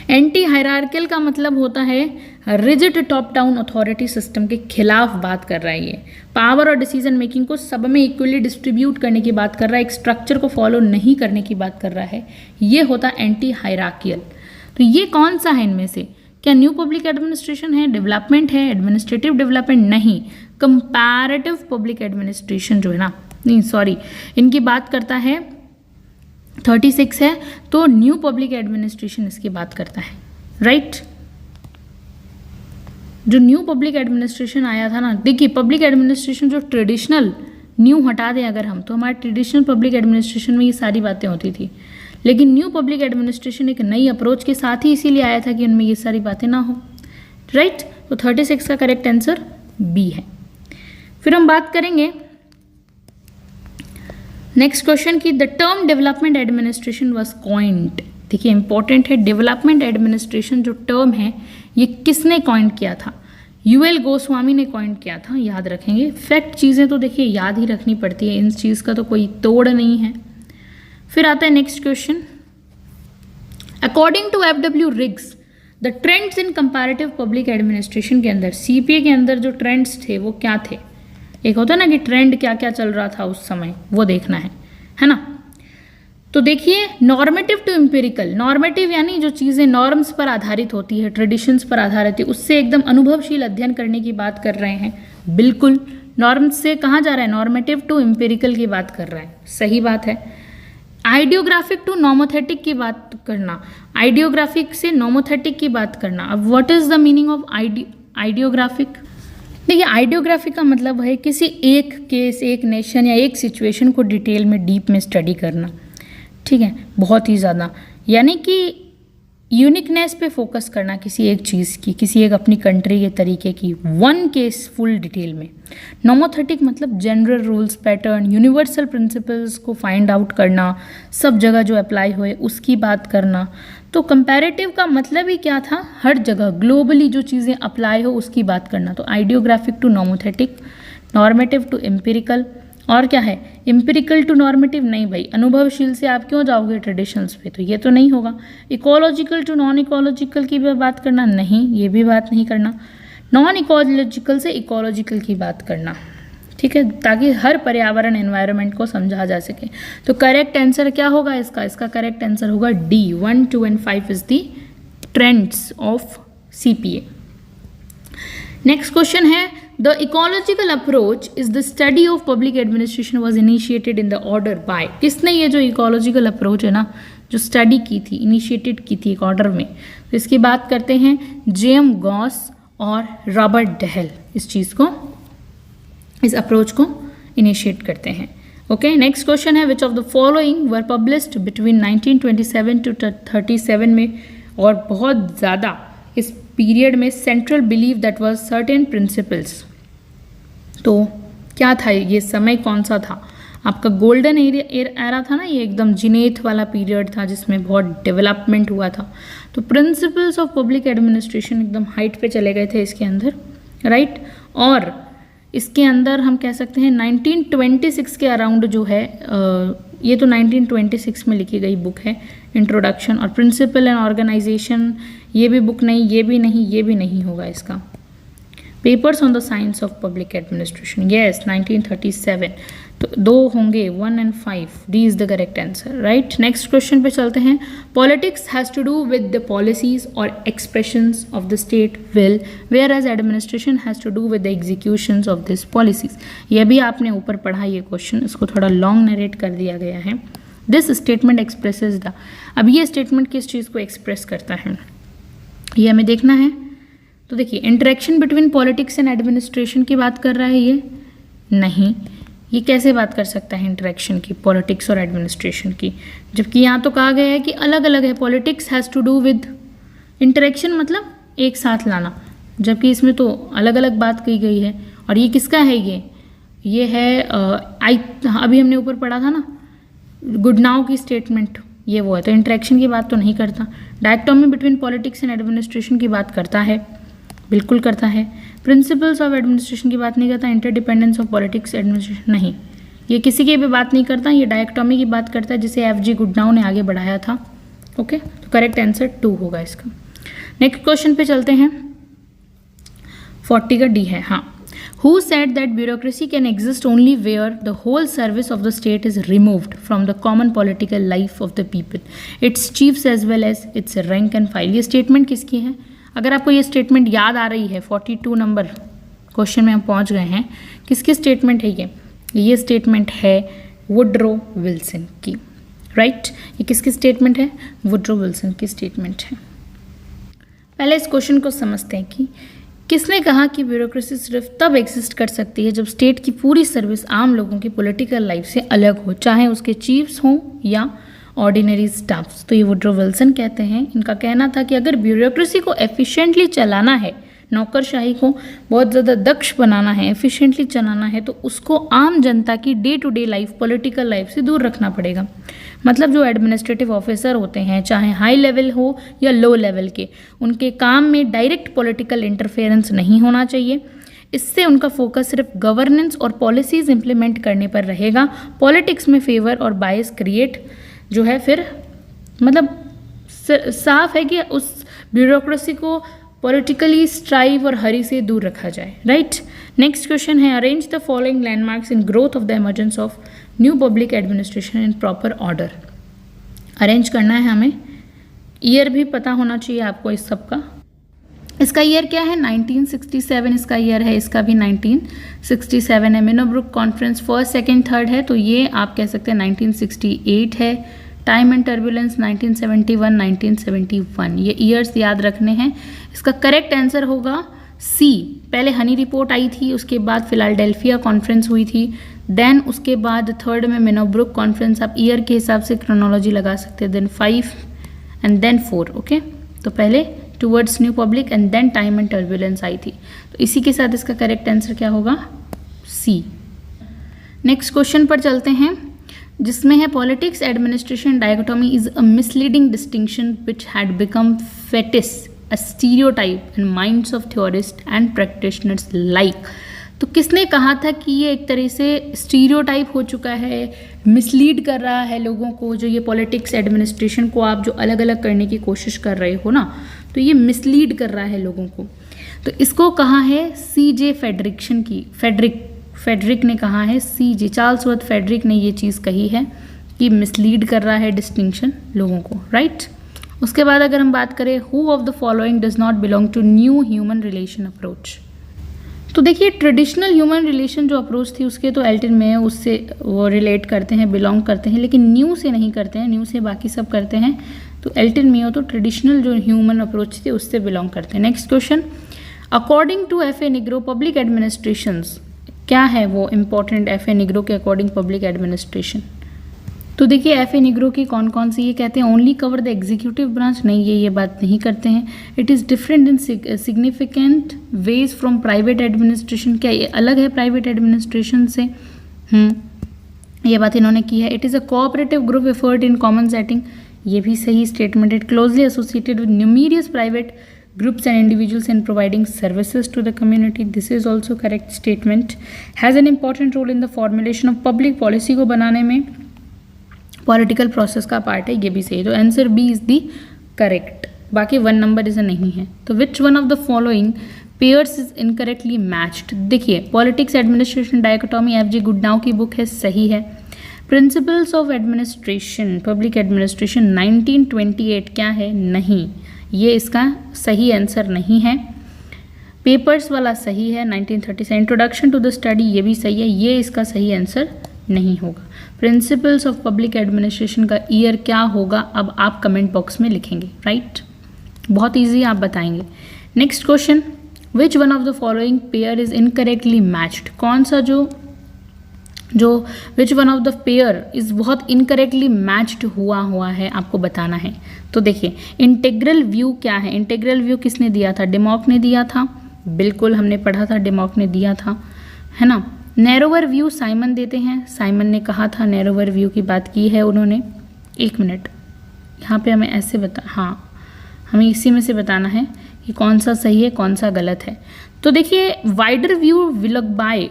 एंटी हायरार्कियल का मतलब होता है rigid top down authority system के खिलाफ बात कर रहा है ये। पावर और डिसीजन मेकिंग को सब में इक्वली डिस्ट्रीब्यूट करने की बात कर रहा है, एक स्ट्रक्चर को फॉलो नहीं करने की बात कर रहा है, ये होता है एंटी हायरार्कियल। तो ये कौन सा है इनमें से? क्या न्यू पब्लिक एडमिनिस्ट्रेशन है, डेवलपमेंट है, एडमिनिस्ट्रेटिव डेवलपमेंट? नहीं, कंपैरेटिव पब्लिक एडमिनिस्ट्रेशन जो है ना, नहीं सॉरी, इनकी बात करता है 36 है, तो न्यू पब्लिक एडमिनिस्ट्रेशन इसकी बात करता है, राइट। जो न्यू पब्लिक एडमिनिस्ट्रेशन आया था ना, देखिए पब्लिक एडमिनिस्ट्रेशन जो ट्रेडिशनल, न्यू हटा दें अगर हम, तो हमारे ट्रेडिशनल पब्लिक एडमिनिस्ट्रेशन में ये सारी बातें होती थी, लेकिन न्यू पब्लिक एडमिनिस्ट्रेशन एक नई अप्रोच के साथ ही इसीलिए आया था कि उनमें ये सारी बातें ना हो, राइट। तो 36 का करेक्ट आंसर बी है। फिर हम बात करेंगे नेक्स्ट क्वेश्चन की, the term development administration was coined. देखिए इंपॉर्टेंट है, डेवलपमेंट एडमिनिस्ट्रेशन जो टर्म है ये किसने कॉइन किया था? यूएल गोस्वामी ने कॉइन किया था, याद रखेंगे। फैक्ट चीज़ें तो देखिए याद ही रखनी पड़ती है, इन चीज़ का तो कोई तोड़ नहीं है। फिर आता है next question, according to FW Riggs the trends in comparative public administration के अंदर, सीपीए के अंदर जो ट्रेंड्स थे वो क्या थे? एक होता है ना कि ट्रेंड क्या क्या चल रहा था उस समय, वो देखना है ना। तो देखिए नॉर्मेटिव टू एम्पिरिकल, नॉर्मेटिव यानी जो चीज़ें नॉर्म्स पर आधारित होती है, ट्रेडिशंस पर आधारित है, उससे एकदम अनुभवशील अध्ययन करने की बात कर रहे हैं। बिल्कुल नॉर्म्स से कहाँ जा रहा है? नॉर्मेटिव टू एम्पिरिकल की बात कर रहा है, सही बात है। आइडियोग्राफिक टू नॉमोथेटिक की बात करना, आइडियोग्राफिक से नॉमोथेटिक की बात करना। अब what is the meaning of ideographic? देखिए आइडियोग्राफी का मतलब है किसी एक केस, एक नेशन या एक सिचुएशन को डिटेल में, डीप में स्टडी करना, ठीक है, बहुत ही ज़्यादा, यानी कि यूनिकनेस पे फोकस करना किसी एक चीज़ की, किसी एक अपनी कंट्री के तरीके की, वन केस फुल डिटेल में। नॉमोथेटिक मतलब general rules, pattern, universal principles को फाइंड आउट करना, सब जगह जो अप्लाई हुए उसकी बात करना। तो कंपैरेटिव का मतलब ही क्या था? हर जगह ग्लोबली जो चीज़ें अप्लाई हो उसकी बात करना। तो ideographic to nomothetic, normative to empirical, और क्या है एम्पिरिकल टू नॉर्मेटिव? नहीं भाई, अनुभवशील से आप क्यों जाओगे ट्रेडिशंस पे, तो ये तो नहीं होगा। इकोलॉजिकल टू नॉन इकोलॉजिकल की भी बात करना, नहीं, ये भी बात नहीं करना। नॉन इकोलॉजिकल से इकोलॉजिकल की बात करना, ठीक है, ताकि हर पर्यावरण एनवायरनमेंट को समझा जा सके। तो करेक्ट आंसर क्या होगा इसका करेक्ट आंसर होगा D. 1, 2 and 5 is the trends of CPA. Next question है, the ecological approach is the study of public administration was initiated in the order by. किसने ये जो इकोलॉजिकल अप्रोच है ना, जो स्टडी की थी, इनिशिएटेड की थी एक ऑर्डर में, तो इसकी बात करते हैं जेएम गॉस और रॉबर्ट डहल इस चीज़ को, इस अप्रोच को इनिशिएट करते हैं। ओके, नेक्स्ट क्वेश्चन है, which of the following were published between 1927 to 37 में, और बहुत ज़्यादा इस पीरियड में central believe that was certain principles. तो क्या था ये समय, कौन सा था? आपका गोल्डन एरा था ना, ये एकदम जिनेथ वाला पीरियड था जिसमें बहुत डेवलपमेंट हुआ था। तो प्रिंसिपल्स ऑफ पब्लिक एडमिनिस्ट्रेशन एकदम हाइट पे चले गए थे इसके अंदर, राइट। और इसके अंदर हम कह सकते हैं 1926 के अराउंड जो है ये तो 1926 में लिखी गई बुक है, इंट्रोडक्शन। और प्रिंसिपल एंड ऑर्गेनाइजेशन, ये भी बुक नहीं, ये भी नहीं, ये भी नहीं होगा इसका। Papers on the science of public administration, yes 1937। तो 2 होंगे, 1 and 5, D is the correct answer, right. Next question पे चलते हैं। Politics has to do with the policies और expressions of the state will, whereas administration has to do with the executions of this policies. ये भी आपने ऊपर पढ़ा ये क्वेश्चन, इसको थोड़ा लॉन्ग नरेट कर दिया गया है। दिस स्टेटमेंट एक्सप्रेसेस द, अब ये स्टेटमेंट किस चीज़ को एक्सप्रेस करता है ये हमें देखना है। तो देखिए, interaction between politics and administration की बात कर रहा है ये? नहीं, ये कैसे बात कर सकता है इंटरेक्शन की, पॉलिटिक्स और एडमिनिस्ट्रेशन की, जबकि यहाँ तो कहा गया है कि अलग अलग है। Politics has to do with interaction, मतलब एक साथ लाना, जबकि इसमें तो अलग अलग बात की गई है। और ये किसका है? ये है अभी हमने ऊपर पढ़ा था ना, गुडनाउ की स्टेटमेंट, ये वो है। तो इंटरेक्शन की बात तो नहीं करता। Dichotomy between politics and administration की बात करता है, बिल्कुल करता है। प्रिंसिपल्स ऑफ एडमिनिस्ट्रेशन की बात नहीं करता। इंटरडिपेंडेंस ऑफ पॉलिटिक्स एडमिनिस्ट्रेशन, नहीं, ये किसी की भी बात नहीं करता। ये डायकोटोमी की बात करता है, जिसे FG गुडनाउ ने आगे बढ़ाया था। ओके, तो करेक्ट आंसर 2 होगा इसका। नेक्स्ट क्वेश्चन पे चलते हैं। 40 का डी है, हाँ। Who said that bureaucracy can exist only where the whole service of the state is removed from the common political life of the people, its chiefs as well as its rank and file? ये statement किसकी है? अगर आपको ये statement याद आ रही है, 42 number question में हम पहुंच गए हैं। किसकी स्टेटमेंट है ये स्टेटमेंट है वुड्रो विल्सन की, राइट। ये किसकी स्टेटमेंट है? वुड्रो विल्सन की स्टेटमेंट है। पहले इस क्वेश्चन को समझते हैं कि किसने कहा कि ब्यूरोक्रेसी सिर्फ तब एग्जिस्ट कर सकती है जब स्टेट की पूरी सर्विस आम लोगों की पॉलिटिकल लाइफ से अलग हो, चाहे उसके चीफ्स हों या ऑर्डिनरी स्टाफ्स। तो ये वुड्रो विल्सन कहते हैं, इनका कहना था कि अगर ब्यूरोक्रेसी को एफिशिएंटली चलाना है, नौकरशाही को बहुत ज़्यादा दक्ष बनाना है, एफिशिएंटली चलाना है, तो उसको आम जनता की day to day life, political life से दूर रखना पड़ेगा। मतलब जो एडमिनिस्ट्रेटिव ऑफिसर होते हैं, चाहे हाई लेवल हो या लो लेवल के, उनके काम में डायरेक्ट पॉलिटिकल इंटरफेरेंस नहीं होना चाहिए। इससे उनका फोकस सिर्फ गवर्नेंस और पॉलिसीज़ इंप्लीमेंट करने पर रहेगा। पॉलिटिक्स में फेवर और बायस क्रिएट जो है, फिर मतलब साफ है कि उस ब्यूरोक्रेसी को पॉलिटिकली स्ट्राइव और हरी से दूर रखा जाए, राइट। नेक्स्ट क्वेश्चन है, arrange the following landmarks in growth of the emergence of new public administration in proper order. Arrange करना है हमें, ईयर भी पता होना चाहिए आपको इस सब का। इसका ईयर क्या है? 1967 इसका ईयर है, इसका भी 1967 है। Minnowbrook conference 1st, 2nd, 3rd है, तो ये आप कह सकते हैं 1968 है। टाइम एंड टर्बुलेंस 1971, 1971, ये ईयर्स याद रखने हैं। इसका करेक्ट आंसर होगा सी। पहले हनी रिपोर्ट आई थी, उसके बाद फिलाडेल्फिया कॉन्फ्रेंस हुई थी, देन उसके बाद 3rd में मिनोब्रुक कॉन्फ्रेंस। आप ईयर के हिसाब से क्रोनोलॉजी लगा सकते हैं, देन 5 एंड देन 4। ओके, तो पहले towards new public and then time and turbulence आई थी। तो इसी के साथ इसका करेक्ट आंसर क्या होगा? सी। नेक्स्ट क्वेश्चन पर चलते हैं, जिसमें है politics administration dichotomy is a misleading distinction which had become fetish a stereotype in minds of theorist and practitioners like. तो किसने कहा था कि ये एक तरह से स्टीरियोटाइप हो चुका है, मिसलीड कर रहा है लोगों को? जो ये पॉलिटिक्स एडमिनिस्ट्रेशन को आप जो अलग अलग करने की कोशिश कर रहे हो ना, तो ये मिसलीड कर रहा है लोगों को। तो इसको कहा है CJ फेडरिक्सन की, फेडरिक ने कहा है, CJ चार्ल्स वर्थ फेडरिक ने ये चीज़ कही है कि मिसलीड कर रहा है डिस्टिंक्शन लोगों को, राइट। उसके बाद अगर हम बात करें, who of the following does not belong to new human relation approach. तो देखिए, ट्रेडिशनल ह्यूमन रिलेशन जो अप्रोच थी उसके तो एल्टन में उससे वो रिलेट करते हैं, बिलोंग करते हैं, लेकिन न्यू से नहीं करते हैं। न्यू से बाकी सब करते हैं। तो एल्टन मियो तो ट्रेडिशनल जो ह्यूमन अप्रोच थी उससे बिलोंग करते हैं। Next question, according to FA Nigro public administrations, क्या है वो इम्पोर्टेंट FA निग्रो के अकॉर्डिंग पब्लिक एडमिनिस्ट्रेशन? तो देखिए, FA निग्रो की कौन कौन सी, ये कहते हैं only cover the executive branch, नहीं, ये बात नहीं करते हैं। It is different in significant veg from private administration, क्या ये अलग है प्राइवेट एडमिनिस्ट्रेशन से? ये बात इन्होंने की है। It is a cooperative group effort in common setting, ये भी सही statement. It closely associated with numerous private groups and individuals in providing services to the community, this is also correct statement. Has an important role in the formulation of public policy को बनाने में, political process का part है, ये भी सही है। तो answer B is the correct. बाकी 1 नंबर इसे नहीं है। तो which one of the following pairs is incorrectly matched. देखिए politics administration dichotomy F G Goodnow की बुक है, सही है। Principles of administration public administration 1928 क्या है, नहीं, ये इसका सही आंसर नहीं है। पेपर्स वाला सही है 1930 से। इंट्रोडक्शन टू द स्टडी ये भी सही है, ये इसका सही आंसर नहीं होगा। प्रिंसिपल्स ऑफ पब्लिक एडमिनिस्ट्रेशन का ईयर क्या होगा, अब आप कमेंट बॉक्स में लिखेंगे, राइट। बहुत ईजी आप बताएंगे। Next question, which one of the following pair is incorrectly matched. कौन सा जो विच one of the pair is बहुत इनकरेक्टली मैच्ड हुआ है, आपको बताना है। तो देखिए इंटेग्रल व्यू क्या है, इंटेग्रल व्यू किसने दिया था, डिमॉक ने दिया था, बिल्कुल हमने पढ़ा था, डिमॉक ने दिया था, है ना। नैरोवर व्यू साइमन देते हैं, साइमन ने कहा था, नैरोवर व्यू की बात की है उन्होंने। 1 मिनट, यहाँ पे हमें ऐसे हमें इसी में से बताना है कि कौन सा सही है कौन सा गलत है। तो देखिए वाइडर व्यू विलकबाय,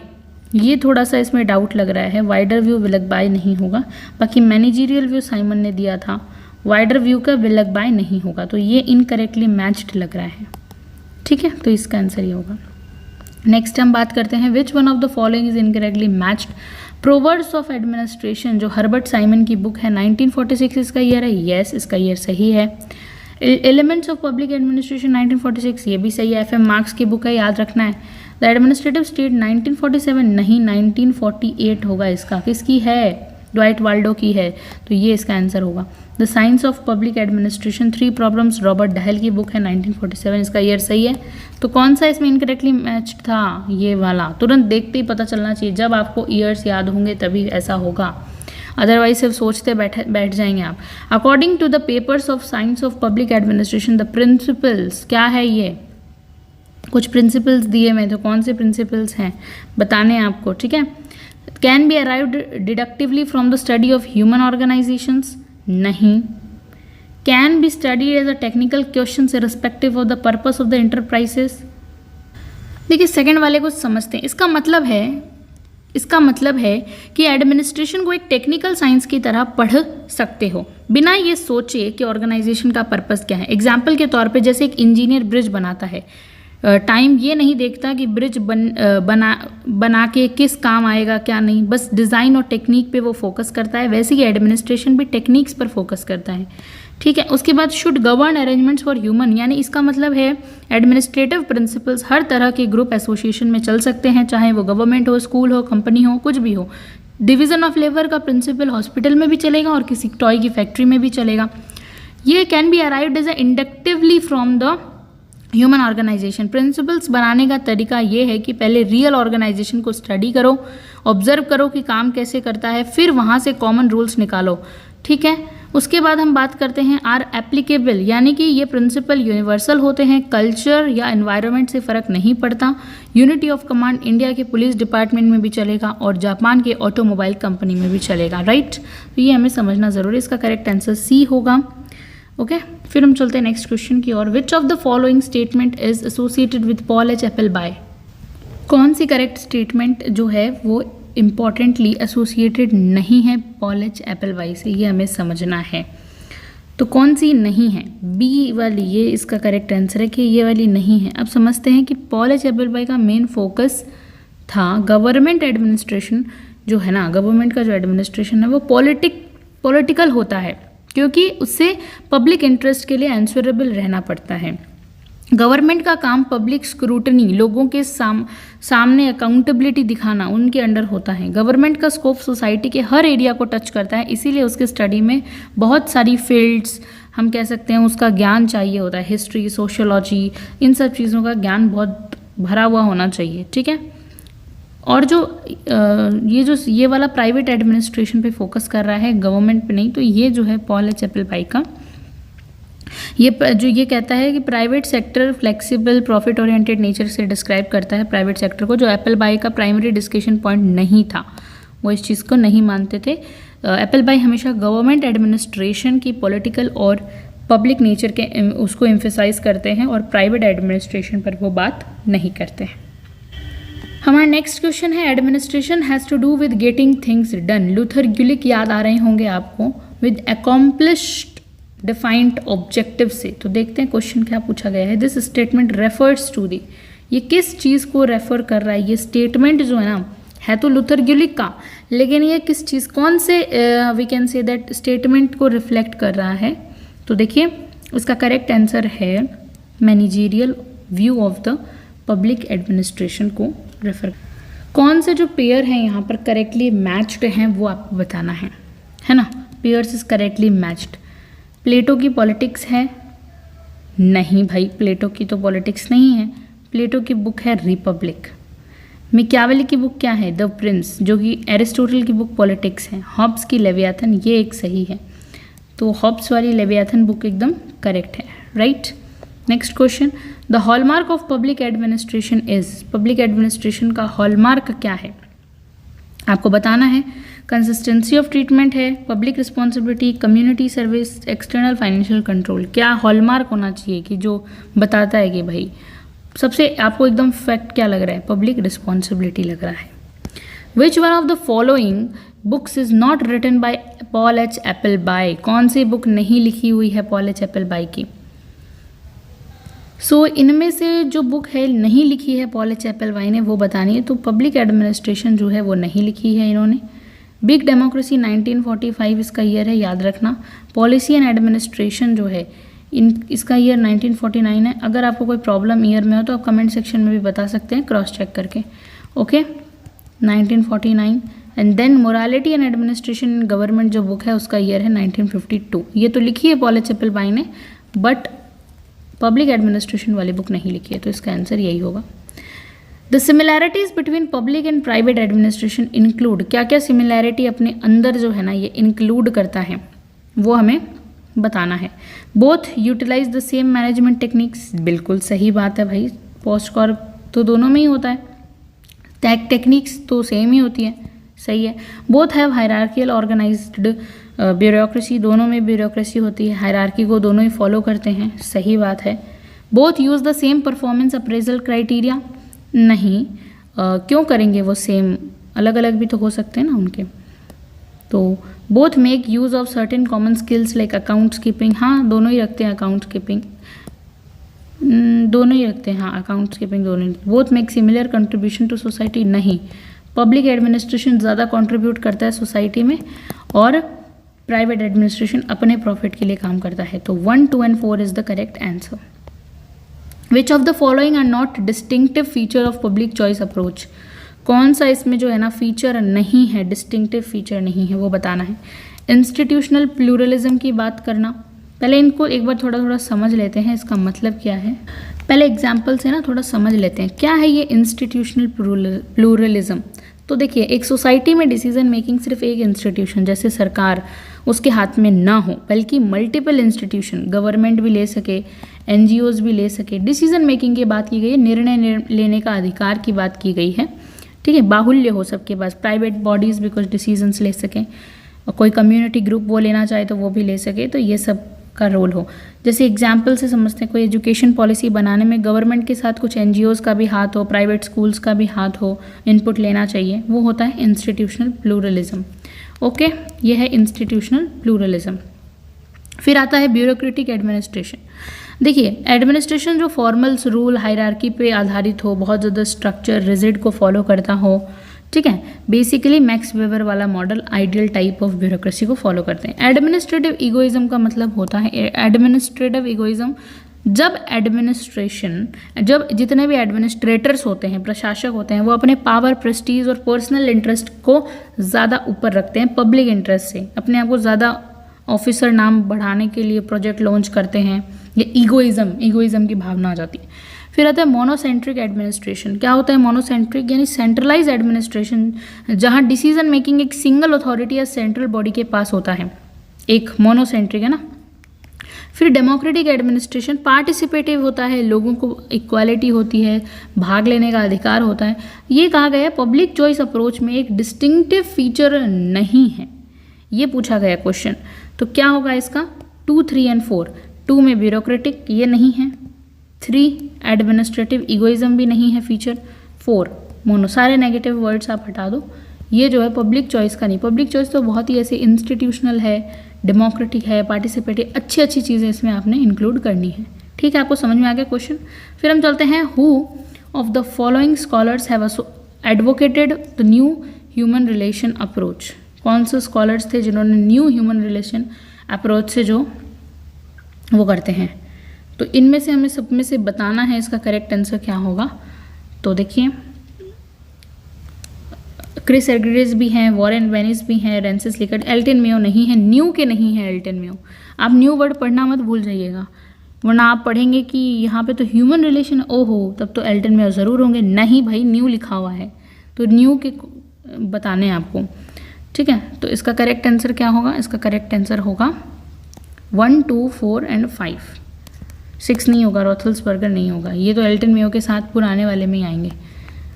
ये थोड़ा सा इसमें डाउट लग रहा है, वाइडर व्यू विलकबाय नहीं होगा। बाकी मैनेजरियल व्यू साइमन ने दिया था, वाइडर व्यू का विलकबाय नहीं होगा, तो ये इनकरेक्टली मैच्ड लग रहा है, ठीक है। तो इसका आंसर ये होगा। नेक्स्ट हम बात करते हैं, विच one of the following is incorrectly matched. Proverbs of administration जो हर्बर्ट साइमन की बुक है 1946 इसका ईयर है, यस इसका ईयर सही है। एलिमेंट्स ऑफ पब्लिक एडमिनिस्ट्रेशन 1946 ये भी सही है, FM मार्क्स की बुक है, याद रखना है। द एडमिनिस्ट्रेटिव स्टेट 1947 नहीं 1948 होगा इसका, किसकी है, ड्वाइट वाल्डो की है, तो ये इसका आंसर होगा। The science of public administration 3 problems Robert Dahl की बुक है 1947, इसका ईयर सही है। तो कौन सा इसमें इनकरेक्टली मैच्ड था, ये वाला, तुरंत देखते ही पता चलना चाहिए, जब आपको ईयर्स याद होंगे तभी ऐसा होगा, अदरवाइज सिर्फ सोचते बैठ जाएंगे आप। According to the papers of science of public administration the principles क्या है, ये कुछ प्रिंसिपल्स दिए हुए, तो कौन से प्रिंसिपल्स हैं बताने हैं आपको, ठीक है। Can be arrived deductively from the study of human organizations, नहीं। Can be studied as a technical question respective of the purpose of the enterprises. देखिए सेकंड वाले को समझते हैं, इसका मतलब है कि एडमिनिस्ट्रेशन को एक टेक्निकल साइंस की तरह पढ़ सकते हो बिना ये सोचे कि ऑर्गेनाइजेशन का पर्पस क्या है। एग्जाम्पल के तौर पे जैसे एक इंजीनियर ब्रिज बनाता है, टाइम ये नहीं देखता कि ब्रिज बना के किस काम आएगा क्या नहीं, बस डिज़ाइन और टेक्निक पे वो फोकस करता है। वैसे ही एडमिनिस्ट्रेशन भी टेक्निक्स पर फोकस करता है, ठीक है। उसके बाद should govern arrangements for human, यानी इसका मतलब है एडमिनिस्ट्रेटिव प्रिंसिपल्स हर तरह के ग्रुप एसोसिएशन में चल सकते हैं, चाहे वो गवर्नमेंट हो, स्कूल हो, कंपनी हो, कुछ भी हो। डिवीजन ऑफ लेबर का प्रिंसिपल हॉस्पिटल में भी चलेगा और किसी टॉय की फैक्ट्री में भी चलेगा। ये can be arrived as inductively from the human organisation. Principles बनाने का तरीका ये है कि पहले रियल ऑर्गेनाइजेशन को स्टडी करो, ऑब्जर्व करो कि काम कैसे करता है, फिर वहाँ से कॉमन रूल्स निकालो, ठीक है। उसके बाद हम बात करते हैं आर एप्लीकेबल, यानी कि ये प्रिंसिपल यूनिवर्सल होते हैं, कल्चर या एनवायरनमेंट से फ़र्क नहीं पड़ता। यूनिटी ऑफ कमांड इंडिया के पुलिस डिपार्टमेंट में भी चलेगा और जापान के ऑटोमोबाइल कंपनी में भी चलेगा, राइट। तो ये हमें समझना ज़रूरी है, इसका करेक्ट आंसर सी होगा, ओके। फिर हम चलते हैं नेक्स्ट क्वेश्चन की ओर। Which of the following statement is associated with Paul H Appleby. कौन सी करेक्ट स्टेटमेंट जो है वो इम्पॉर्टेंटली एसोसिएटेड नहीं है पॉल एच एप्पलबाय से, ये हमें समझना है। तो कौन सी नहीं है, बी वाली, ये इसका करेक्ट आंसर है कि ये वाली नहीं है। अब समझते हैं कि पॉल एच एप्पलबाय का मेन फोकस था गवर्नमेंट एडमिनिस्ट्रेशन जो है ना, गवर्नमेंट का जो एडमिनिस्ट्रेशन है वो पॉलिटिकल होता है, क्योंकि उससे पब्लिक इंटरेस्ट के लिए आंसरेबल रहना पड़ता है। गवर्नमेंट का काम पब्लिक स्क्रूटनी, लोगों के सामने अकाउंटेबिलिटी दिखाना उनके अंडर होता है। गवर्नमेंट का स्कोप सोसाइटी के हर एरिया को टच करता है, इसीलिए उसके स्टडी में बहुत सारी फील्ड्स, हम कह सकते हैं उसका ज्ञान चाहिए होता है, हिस्ट्री, सोशियोलॉजी, इन सब चीज़ों का ज्ञान बहुत भरा हुआ होना चाहिए, ठीक है। और ये वाला प्राइवेट एडमिनिस्ट्रेशन पे फोकस कर रहा है, गवर्नमेंट पे नहीं, तो ये जो है पॉल एच एप्पलबाय का ये कहता है कि private sector flexible profit oriented nature से डिस्क्राइब करता है प्राइवेट सेक्टर को, जो एप्पलबाय का प्राइमरी डिस्कशन पॉइंट नहीं था, वो इस चीज़ को नहीं मानते थे। एप्पलबाय हमेशा गवर्नमेंट एडमिनिस्ट्रेशन की पॉलिटिकल और पब्लिक नेचर के उसको एम्फेसाइज करते हैं और प्राइवेट एडमिनिस्ट्रेशन पर वो बात नहीं करते हैं। हमारा नेक्स्ट क्वेश्चन है administration has to do with getting things done. Luther Gulick याद आ रहे होंगे आपको, विद अकॉम्प्लिश्ड डिफाइंड ऑब्जेक्टिव से। तो देखते हैं क्वेश्चन क्या पूछा गया है। This statement refers to the, ये किस चीज़ को रेफर कर रहा है? ये स्टेटमेंट जो है ना, है तो लूथर गिलिक का, लेकिन ये किस चीज़, कौन से we can say that statement को रिफ्लेक्ट कर रहा है? तो देखिए उसका करेक्ट आंसर है managerial view of the public administration को रेफर। कौन से जो पेयर हैं यहाँ पर करेक्टली मैच्ड हैं वो आपको बताना है ना। Pairs is correctly matched. Plato की पॉलिटिक्स है? नहीं भाई, प्लेटो की तो पॉलिटिक्स नहीं है। प्लेटो की बुक है रिपब्लिक। मैकियावेली की बुक क्या है? द प्रिंस, जो कि एरिस्टोटल की बुक पॉलिटिक्स है। हॉब्स की लेवियाथन, ये एक सही है, तो हॉब्स वाली लेवियाथन बुक एकदम करेक्ट है, right. Next question, the hallmark of public administration is, public administration का हॉलमार्क क्या है आपको बताना है। कंसिस्टेंसी ऑफ ट्रीटमेंट है, public responsibility, community service, external financial control. क्या हॉलमार्क होना चाहिए कि जो बताता है कि भाई सबसे आपको एकदम फैक्ट क्या लग रहा है? पब्लिक रिस्पॉन्सिबिलिटी लग रहा है। Which one of the following books is not written by Paul H Appleby, कौन सी बुक नहीं लिखी हुई है पॉल एच एप्पलबाई की? सो इनमें से जो बुक है नहीं लिखी है पॉल एच एप्पलबाई ने, वो बतानी है। तो पब्लिक एडमिनिस्ट्रेशन जो है वो नहीं लिखी है इन्होंने। बिग डेमोक्रेसी 1945 इसका ईयर है, याद रखना। पॉलिसी एंड एडमिनिस्ट्रेशन जो है इसका ईयर 1949 है। अगर आपको कोई प्रॉब्लम ईयर में हो तो आप कमेंट सेक्शन में भी बता सकते हैं क्रॉस चेक करके, okay. 1949। And then morality and administration in government जो बुक है उसका ईयर है 1952। ये तो लिखी है पॉल एच एप्पलबाई ने, बट पब्लिक एडमिनिस्ट्रेशन वाली बुक नहीं लिखी है, तो इसका आंसर यही होगा। The similarities between public and private administration include, क्या क्या सिमिलैरिटी अपने अंदर जो है ना ये इंक्लूड करता है वो हमें बताना है। Both utilise the same management techniques, बिल्कुल सही बात है भाई, पोस्ट कॉर्प तो दोनों में ही होता है, टेक्निक्स तो सेम ही होती है, सही है। Both have hierarchical organised bureaucracy, दोनों में ब्यूरोक्रेसी होती है, हायरार्की को दोनों ही फॉलो करते हैं, सही बात है। Both use the same performance appraisal criteria, नहीं क्यों करेंगे वो सेम, अलग अलग भी तो हो सकते हैं ना उनके। तो both make use of certain common skills like accounts keeping, हाँ दोनों ही रखते हैं अकाउंट्स कीपिंग, दोनों ही रखते हैं, हाँ अकाउंट्स कीपिंग दोनों ही। Both make similar contribution to society, नहीं, पब्लिक एडमिनिस्ट्रेशन ज़्यादा कंट्रीब्यूट करता है सोसाइटी में और प्राइवेट एडमिनिस्ट्रेशन अपने प्रॉफिट के लिए काम करता है। तो 1, 2 and 4 is the correct answer. Which of the following are not distinctive feature of public choice approach, कौन सा इसमें जो है ना फीचर नहीं है, डिस्टिंक्टिव फीचर नहीं है, वो बताना है। इंस्टीट्यूशनल प्लूरलिज्म की बात करना, पहले इनको एक बार थोड़ा थोड़ा समझ लेते हैं, इसका मतलब क्या है, पहले एग्जाम्पल से ना थोड़ा समझ लेते हैं क्या है ये इंस्टीट्यूशनल प्लूरलिज्म। तो देखिए एक सोसाइटी में डिसीजन मेकिंग सिर्फ एक इंस्टीट्यूशन जैसे सरकार उसके हाथ में ना हो, बल्कि मल्टीपल इंस्टीट्यूशन, गवर्नमेंट भी ले सके, NGOs भी ले सके। डिसीजन मेकिंग की बात की गई है, निर्णय लेने का अधिकार की बात की गई है, ठीक है, बाहुल्य हो सबके पास, प्राइवेट बॉडीज़ भी कुछ डिसीजंस ले सकें, और कोई कम्युनिटी ग्रुप वो लेना चाहे तो वो भी ले सके, तो ये सब का रोल हो। जैसे एग्जाम्पल से समझते हैं, कोई एजुकेशन पॉलिसी बनाने में गवर्नमेंट के साथ कुछ NGOs का भी हाथ हो, प्राइवेट स्कूल्स का भी हाथ हो, इनपुट लेना चाहिए, वो होता है इंस्टीट्यूशनल प्लूरलिज्म, ओके, ये है इंस्टीट्यूशनल प्लूरलिज्म। फिर आता है ब्यूरोक्रेटिक एडमिनिस्ट्रेशन। देखिए एडमिनिस्ट्रेशन जो फॉर्मल्स, रूल, हायरार्की पे आधारित हो, बहुत ज़्यादा स्ट्रक्चर रिजिड को फॉलो करता हो, ठीक है, बेसिकली मैक्स वेबर वाला model, ideal type of bureaucracy को फॉलो करते हैं। एडमिनिस्ट्रेटिव ईगोइज्म का मतलब होता है, एडमिनिस्ट्रेटिव ईगोइज्म जब जितने भी एडमिनिस्ट्रेटर्स होते हैं, प्रशासक होते हैं, वो अपने पावर, प्रेस्टीज और पर्सनल इंटरेस्ट को ज़्यादा ऊपर रखते हैं पब्लिक इंटरेस्ट से, अपने आप को ज़्यादा ऑफिसर नाम बढ़ाने के लिए प्रोजेक्ट लॉन्च करते हैं, ये ईगोइज्म की भावना आ जाती है। फिर आता है मोनोसेंट्रिक एडमिनिस्ट्रेशन। क्या होता है मोनोसेंट्रिक? यानी सेंट्रलाइज एडमिनिस्ट्रेशन, जहाँ डिसीजन मेकिंग एक सिंगल अथॉरिटी या सेंट्रल बॉडी के पास होता है, एक मोनोसेंट्रिक है ना। फिर डेमोक्रेटिक एडमिनिस्ट्रेशन पार्टिसिपेटिव होता है, लोगों को इक्वालिटी होती है, भाग लेने का अधिकार होता है। ये कहा गया है पब्लिक चॉइस अप्रोच में एक डिस्टिंक्टिव फीचर नहीं है, ये पूछा गया क्वेश्चन। तो क्या होगा इसका? 2, 3 and 4। 2 में ब्यूरोक्रेटिक, ये नहीं है। 3 एडमिनिस्ट्रेटिव ईगोइज्म भी नहीं है फीचर। 4 मोनो, सारे नेगेटिव वर्ड्स आप हटा दो। ये जो है पब्लिक चॉइस का नहीं, पब्लिक चॉइस तो बहुत ही ऐसे इंस्टीट्यूशनल है, डेमोक्रेटिक है, पार्टिसिपेटिव, अच्छी अच्छी चीज़ें इसमें आपने इंक्लूड करनी है। ठीक है, आपको समझ में आ गया क्वेश्चन। फिर हम चलते हैं, who of the following scholars have advocated the new human relation approach. कौन से स्कॉलर्स थे जिन्होंने न्यू ह्यूमन रिलेशन अप्रोच से जो वो करते हैं। तो इनमें से हमें सब में से बताना है इसका करेक्ट आंसर क्या होगा। तो देखिए, क्रिस एग्रीज भी हैं, वॉरेन वेनिस भी हैं, रेंसिस लिकर्ट, एल्टन मेयो नहीं है, न्यू के नहीं है एल्टन मेयो। आप न्यू वर्ड पढ़ना मत भूल जाइएगा, वरना आप पढ़ेंगे कि यहाँ पे तो ह्यूमन रिलेशन, ओहो तब तो एल्टन मेयो ज़रूर होंगे। नहीं भाई, न्यू लिखा हुआ है तो न्यू के बताने हैं आपको। ठीक है, तो इसका करेक्ट आंसर क्या होगा? इसका करेक्ट आंसर होगा 1, 2, 4 एंड 5। 6 नहीं होगा, रॉथल्सबर्गर नहीं होगा, ये तो एल्टन मेयो के साथ पुराने वाले में ही आएंगे।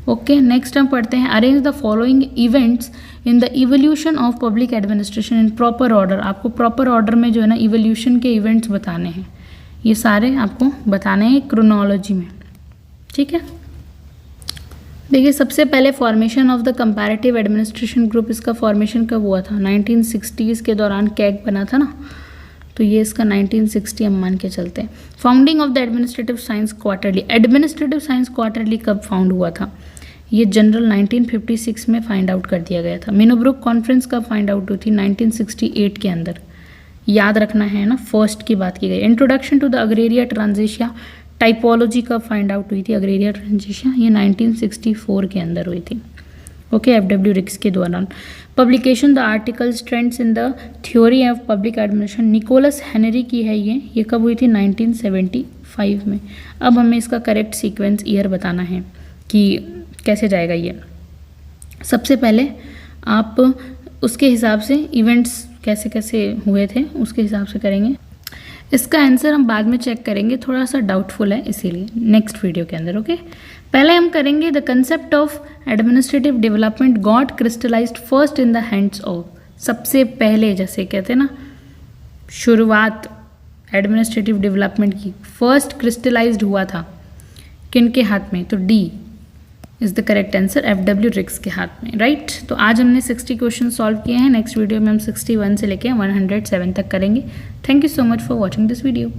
ओके, नेक्स्ट हम पढ़ते हैं, arrange the following events in the evolution of public administration in proper order. आपको प्रॉपर ऑर्डर में जो है ना इवोल्यूशन के इवेंट्स बताने हैं, ये सारे आपको बताने हैं क्रोनोलॉजी में। ठीक है, देखिए सबसे पहले formation of the comparative administration group, इसका फॉर्मेशन कब हुआ था? 1960s के दौरान कैग बना था ना, तो ये इसका 1960 हम मान के चलते हैं। Founding of the administrative science quarterly, administrative science quarterly कब फाउंड हुआ था? ये जनरल 1956 में फाइंड आउट कर दिया गया था। मिनोब्रुक कॉन्फ्रेंस कब फाइंड आउट हुई थी? 1968 के अंदर, याद रखना है ना, फर्स्ट की बात की गई। Introduction to the अग्रेरिया Transitia typology कब फाइंड आउट हुई थी? अग्रेरिया ट्रांजिशिया ये 1964 के अंदर हुई थी। ओके, एफडब्ल्यू रिक्स के दौरान। Publication the articles trends in the theory of public administration, Nicholas Henry की है ये कब हुई थी? 1975 में। अब हमें इसका करेक्ट सीक्वेंस ईयर बताना है कि कैसे जाएगा ये। सबसे पहले आप उसके हिसाब से इवेंट्स कैसे कैसे हुए थे उसके हिसाब से करेंगे। इसका आंसर हम बाद में चेक करेंगे, थोड़ा सा डाउटफुल है इसीलिए, नेक्स्ट वीडियो के अंदर। ओके, पहले हम करेंगे the concept of administrative development got crystallised first in the hands of. सबसे पहले जैसे कहते हैं ना, शुरुआत एडमिनिस्ट्रेटिव डेवलपमेंट की फर्स्ट क्रिस्टलाइज्ड हुआ था किन के हाथ में? तो D is the correct answer, FW Riggs के हाथ में, राइट। तो आज हमने 60 क्वेश्चन सॉल्व किए हैं, नेक्स्ट वीडियो में हम 61 से लेके 107 तक करेंगे। Thank you so much for watching this video.